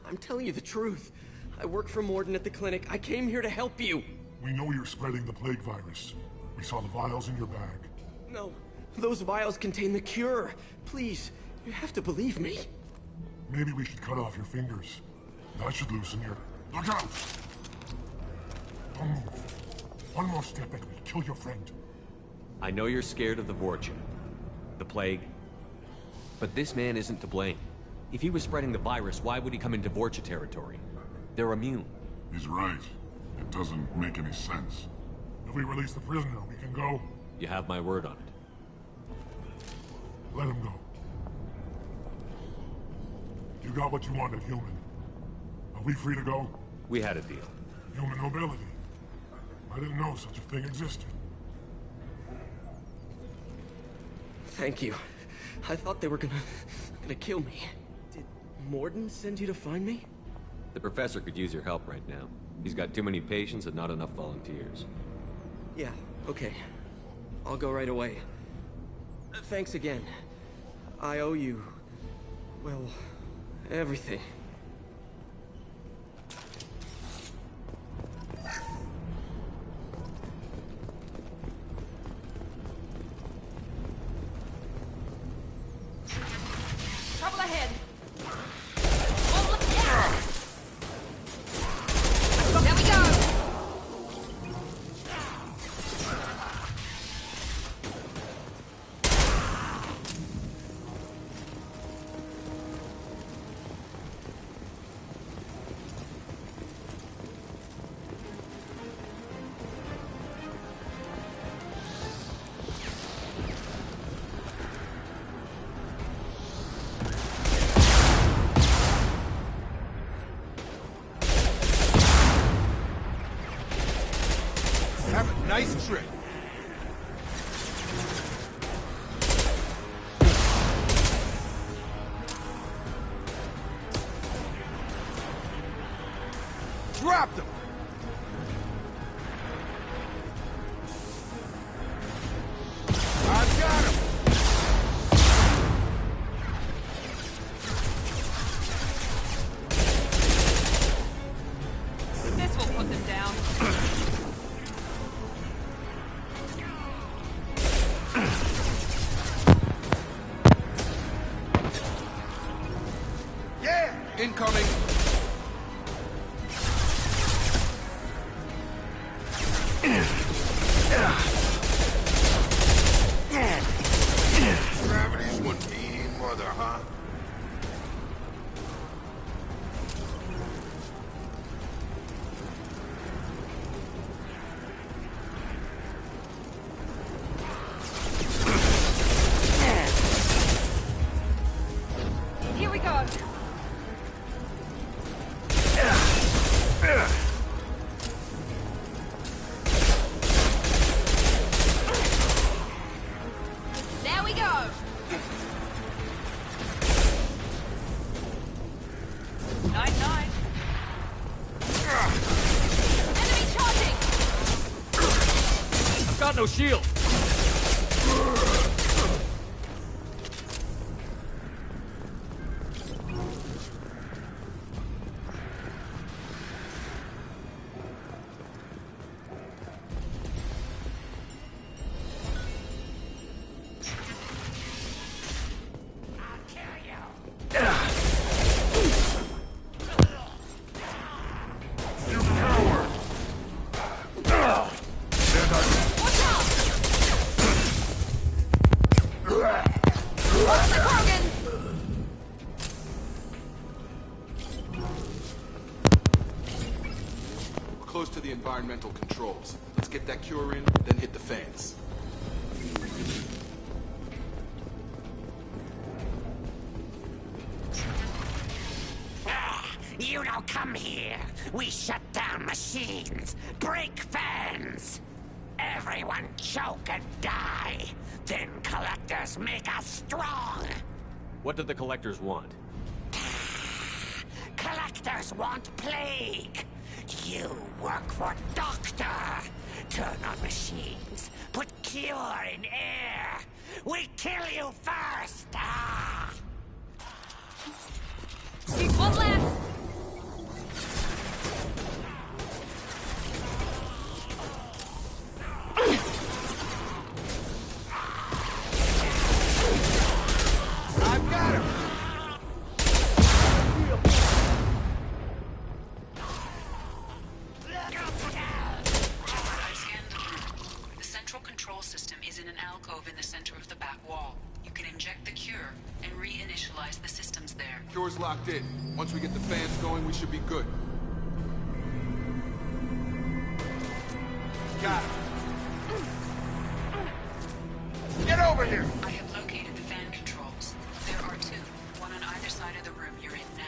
I'm telling you the truth. I work for Mordin at the clinic. I came here to help you. We know you're spreading the plague virus. We saw the vials in your bag. No, those vials contain the cure. Please, you have to believe me. Maybe we should cut off your fingers. That should loosen your... Look out! Don't move. One more step and we'll kill your friend. I know you're scared of the Vorcha, the plague, but this man isn't to blame. If he was spreading the virus, why would he come into Vorcha territory? They're immune. He's right. It doesn't make any sense. If we release the prisoner, we can go. You have my word on it. Let him go. You got what you wanted, human. Are we free to go? We had a deal. Human nobility. I didn't know such a thing existed. Thank you. I thought they were gonna kill me. Did Mordin send you to find me? The professor could use your help right now. He's got too many patients and not enough volunteers. Yeah, okay. I'll go right away. Thanks again. I owe you... well, everything. Trouble ahead. There we go. Have a nice trip. Dropped him. I've got him. This will put them down. Yeah, incoming. Gravity's one mean mother, huh? got no shield. Close to the environmental controls. Let's get that cure in, then hit the fans. You don't come here. We shut down machines, break fans. Everyone choke and die. Then collectors make us strong. What did the collectors want? Collectors want plague. You work for Doctor. Turn on machines. Put cure in air. We kill you first. He's one left. I've got him. The central control system is in an alcove in the center of the back wall. You can inject the cure and reinitialize the systems there. Cure's locked in. Once we get the fans going, we should be good. Got him. Get over here! I have located the fan controls. There are two, one on either side of the room you're in now.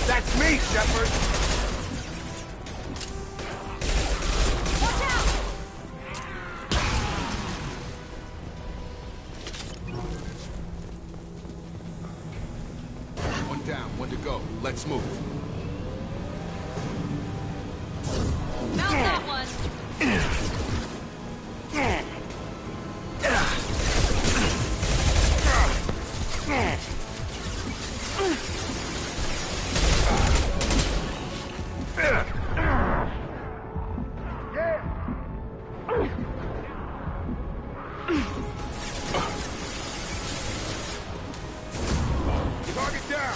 That's me, Shepard! Watch out! One down, one to go. Let's move. Mount that one. Target down!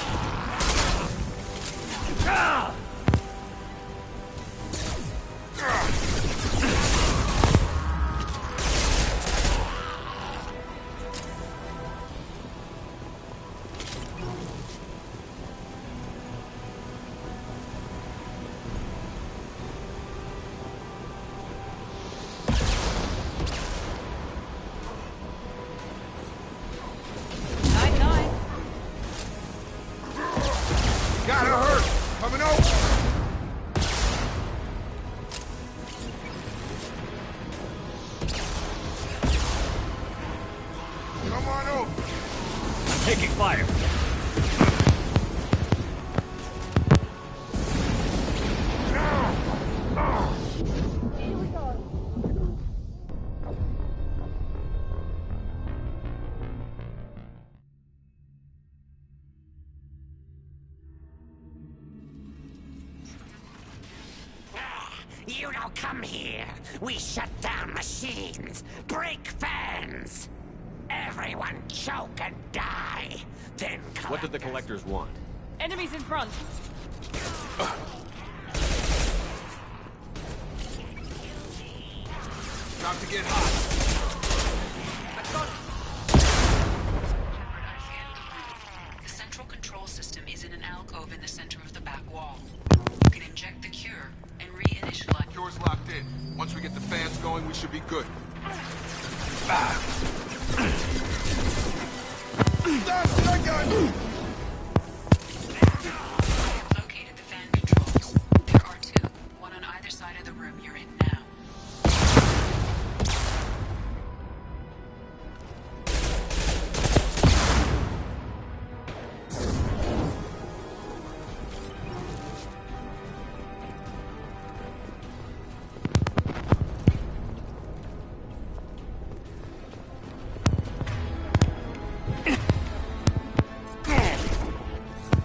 Got her hurt! Coming over! Come on over! I'm taking fire. You don't come here. We shut down machines, break fans. Everyone choke and die. Then What did the collectors want? Enemies in front. Time to get hot. The central control system is in an alcove in the center of the back wall. You can inject the cure and reinitialize. Cure's locked in. Once we get the fans going, we should be good. Located the fan controls. There are two, one on either side of the room you're in now.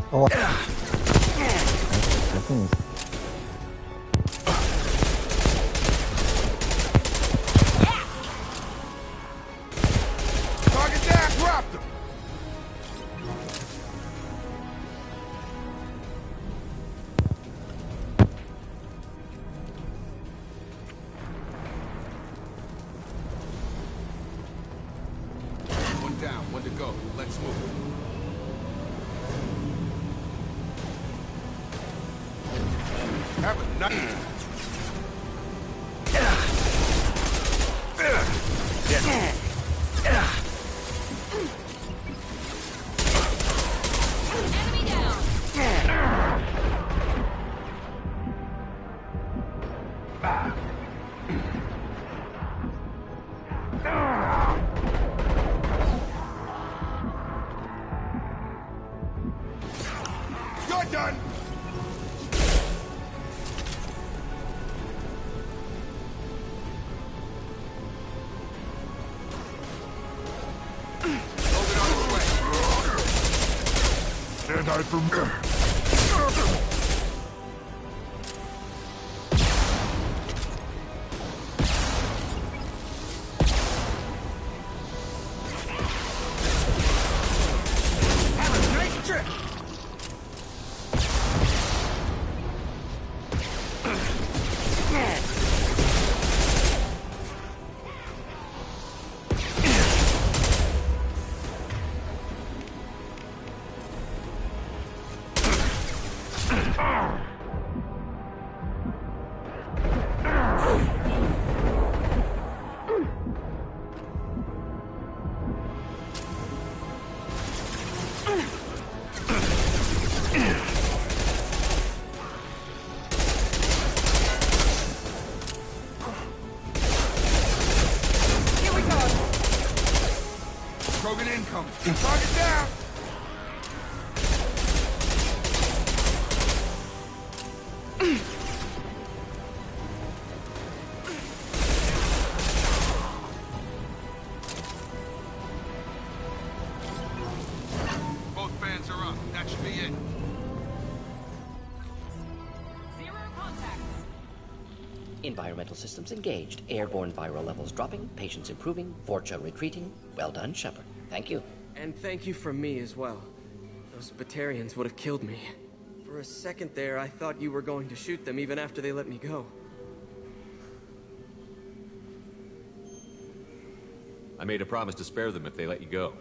Oh, I think Target down, dropped him. One down, one to go. Let's move. Have a nice. You're done. Can't hide from me. Have a nice trip. Krogan incoming. Target down. Both fans are up. That should be it. Zero contacts. Environmental systems engaged. Airborne viral levels dropping. Patients improving. Vorcha retreating. Well done, Shepard. Thank you. And thank you from me as well. Those Batarians would have killed me. For a second there, I thought you were going to shoot them even after they let me go. I made a promise to spare them if they let you go.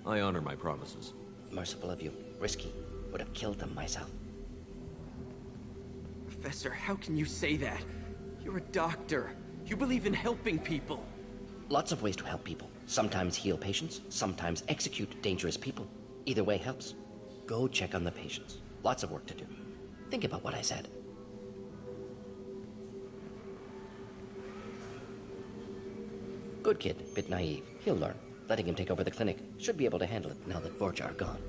I honor my promises. Merciful of you. Risky. Would have killed them myself. Professor, how can you say that? You're a doctor. You believe in helping people. Lots of ways to help people. Sometimes heal patients, sometimes execute dangerous people. Either way helps. Go check on the patients. Lots of work to do. Think about what I said. Good kid, bit naive. He'll learn. Letting him take over the clinic. Should be able to handle it now that Vorcha are gone.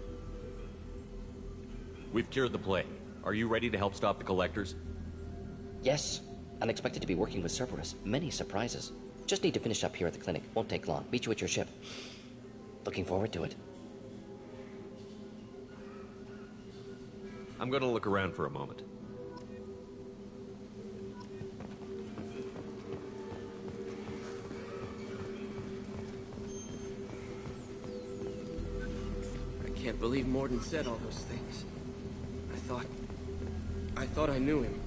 We've cured the plague. Are you ready to help stop the collectors? Yes. Unexpected to be working with Cerberus. Many surprises. Just need to finish up here at the clinic. Won't take long. Meet you at your ship. Looking forward to it. I'm gonna look around for a moment. can't believe Morden said all those things. I thought I knew him.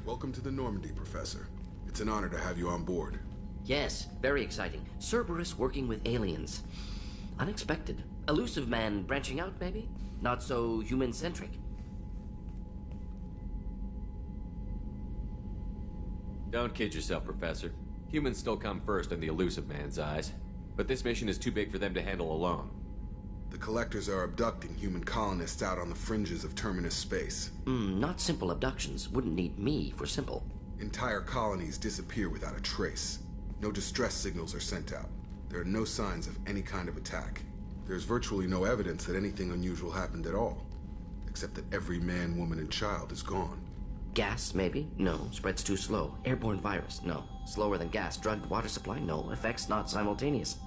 Welcome to the Normandy, Professor. It's an honor to have you on board. Yes, very exciting. Cerberus working with aliens. Unexpected. Elusive man branching out, maybe? Not so human-centric. Don't kid yourself, Professor. Humans still come first in the Elusive man's eyes. But this mission is too big for them to handle alone. The Collectors are abducting human colonists out on the fringes of Terminus space. Not simple abductions. Wouldn't need me for simple. Entire colonies disappear without a trace. No distress signals are sent out. There are no signs of any kind of attack. There's virtually no evidence that anything unusual happened at all. Except that every man, woman, and child is gone. Gas, maybe? No. Spreads too slow. Airborne virus? No. Slower than gas. Drugged water supply? No. Effects not simultaneous.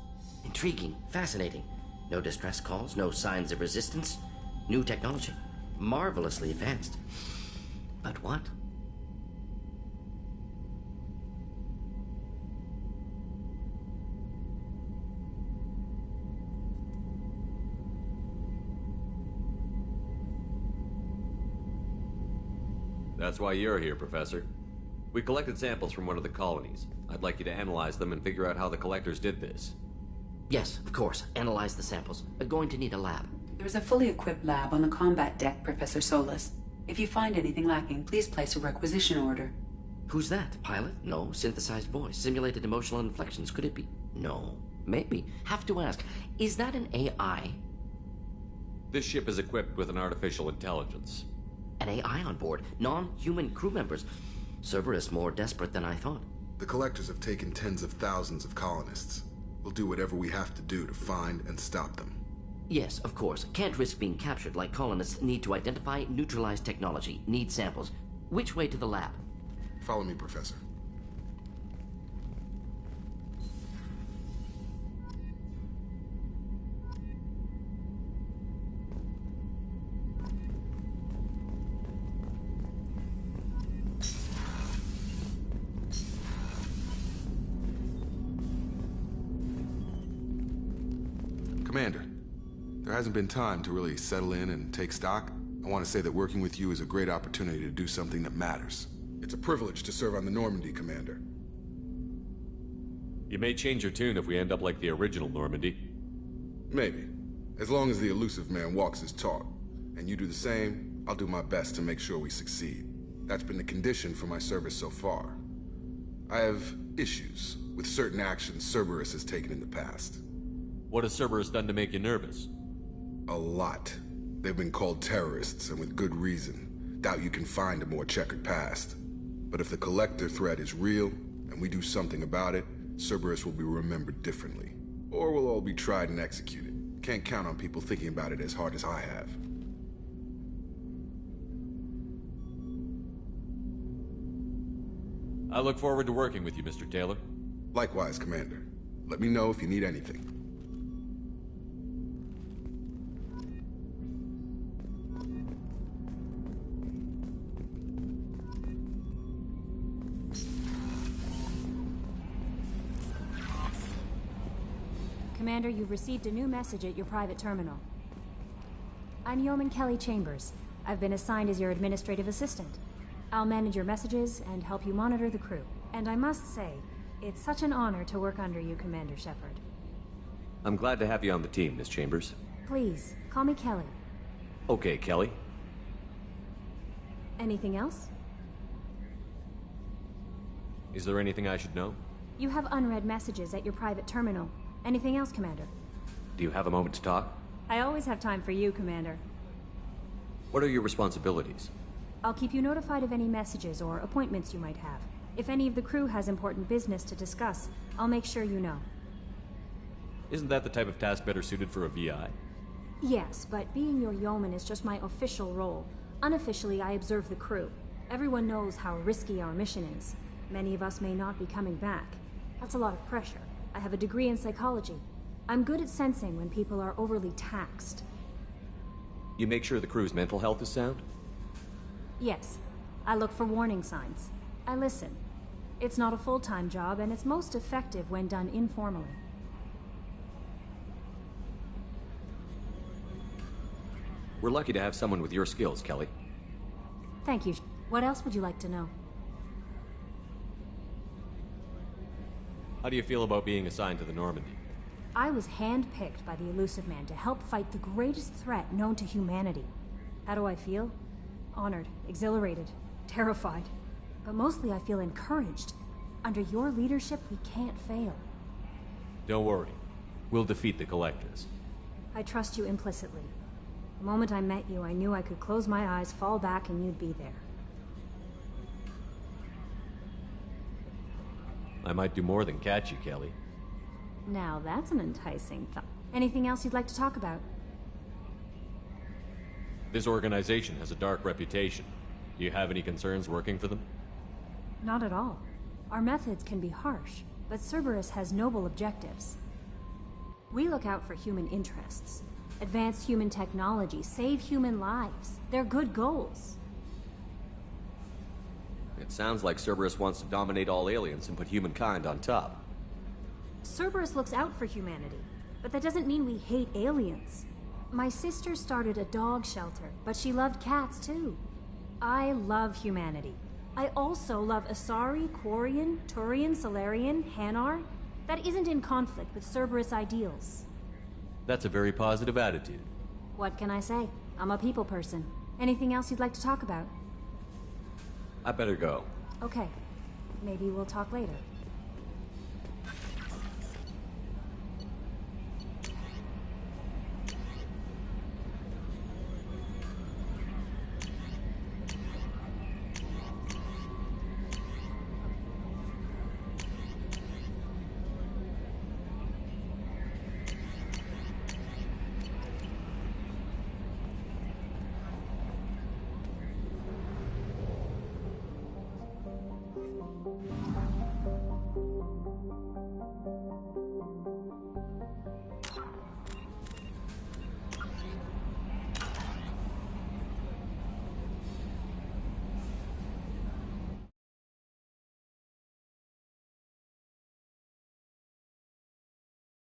Intriguing. Fascinating. No distress calls, no signs of resistance. New technology. Marvelously advanced. But what? That's why you're here, Professor. We collected samples from one of the colonies. I'd like you to analyze them and figure out how the Collectors did this. Yes, of course. Analyze the samples. We're going to need a lab. There is a fully equipped lab on the combat deck, Professor Solis. If you find anything lacking, please place a requisition order. Who's that? Pilot? No. Synthesized voice. Simulated emotional inflections. Could it be? No. Maybe. Have to ask. Is that an AI? This ship is equipped with an artificial intelligence. An AI on board? Non-human crew members? Cerberus more desperate than I thought. The Collectors have taken tens of thousands of colonists. We'll do whatever we have to do to find and stop them. Yes, of course. Can't risk being captured like colonists need to identify, neutralize technology, need samples. Which way to the lab? Follow me, Professor. Commander, there hasn't been time to really settle in and take stock. I want to say that working with you is a great opportunity to do something that matters. It's a privilege to serve on the Normandy, Commander. You may change your tune if we end up like the original Normandy. Maybe. As long as the Elusive man walks his talk, and you do the same, I'll do my best to make sure we succeed. That's been the condition for my service so far. I have issues with certain actions Cerberus has taken in the past. What has Cerberus done to make you nervous? A lot. They've been called terrorists, and with good reason. Doubt you can find a more checkered past. But if the Collector threat is real, and we do something about it, Cerberus will be remembered differently. Or we'll all be tried and executed. Can't count on people thinking about it as hard as I have. I look forward to working with you, Mr. Taylor. Likewise, Commander. Let me know if you need anything. Commander, you've received a new message at your private terminal. I'm Yeoman Kelly Chambers. I've been assigned as your administrative assistant. I'll manage your messages and help you monitor the crew. And I must say, it's such an honor to work under you, Commander Shepard. I'm glad to have you on the team, Miss Chambers. Please, call me Kelly. Okay, Kelly. Anything else? Is there anything I should know? You have unread messages at your private terminal. Anything else, Commander? Do you have a moment to talk? I always have time for you, Commander. What are your responsibilities? I'll keep you notified of any messages or appointments you might have. If any of the crew has important business to discuss, I'll make sure you know. Isn't that the type of task better suited for a VI? Yes, but being your yeoman is just my official role. Unofficially, I observe the crew. Everyone knows how risky our mission is. Many of us may not be coming back. That's a lot of pressure. I have a degree in psychology. I'm good at sensing when people are overly taxed. You make sure the crew's mental health is sound? Yes. I look for warning signs. I listen. It's not a full-time job, and it's most effective when done informally. We're lucky to have someone with your skills, Kelly. Thank you. What else would you like to know? How do you feel about being assigned to the Normandy? I was handpicked by the Illusive Man to help fight the greatest threat known to humanity. How do I feel? Honored, exhilarated, terrified. But mostly I feel encouraged. Under your leadership, we can't fail. Don't worry. We'll defeat the Collectors. I trust you implicitly. The moment I met you, I knew I could close my eyes, fall back, and you'd be there. I might do more than catch you, Kelly. Now that's an enticing thought. Anything else you'd like to talk about? This organization has a dark reputation. Do you have any concerns working for them? Not at all. Our methods can be harsh, but Cerberus has noble objectives. We look out for human interests. Advance human technology, save human lives. They're good goals. It sounds like Cerberus wants to dominate all aliens and put humankind on top. Cerberus looks out for humanity, but that doesn't mean we hate aliens. My sister started a dog shelter, but she loved cats too. I love humanity. I also love Asari, Quarian, Turian, Salarian, Hanar. That isn't in conflict with Cerberus ideals. That's a very positive attitude. What can I say? I'm a people person. Anything else you'd like to talk about? I better go. Okay. Maybe we'll talk later.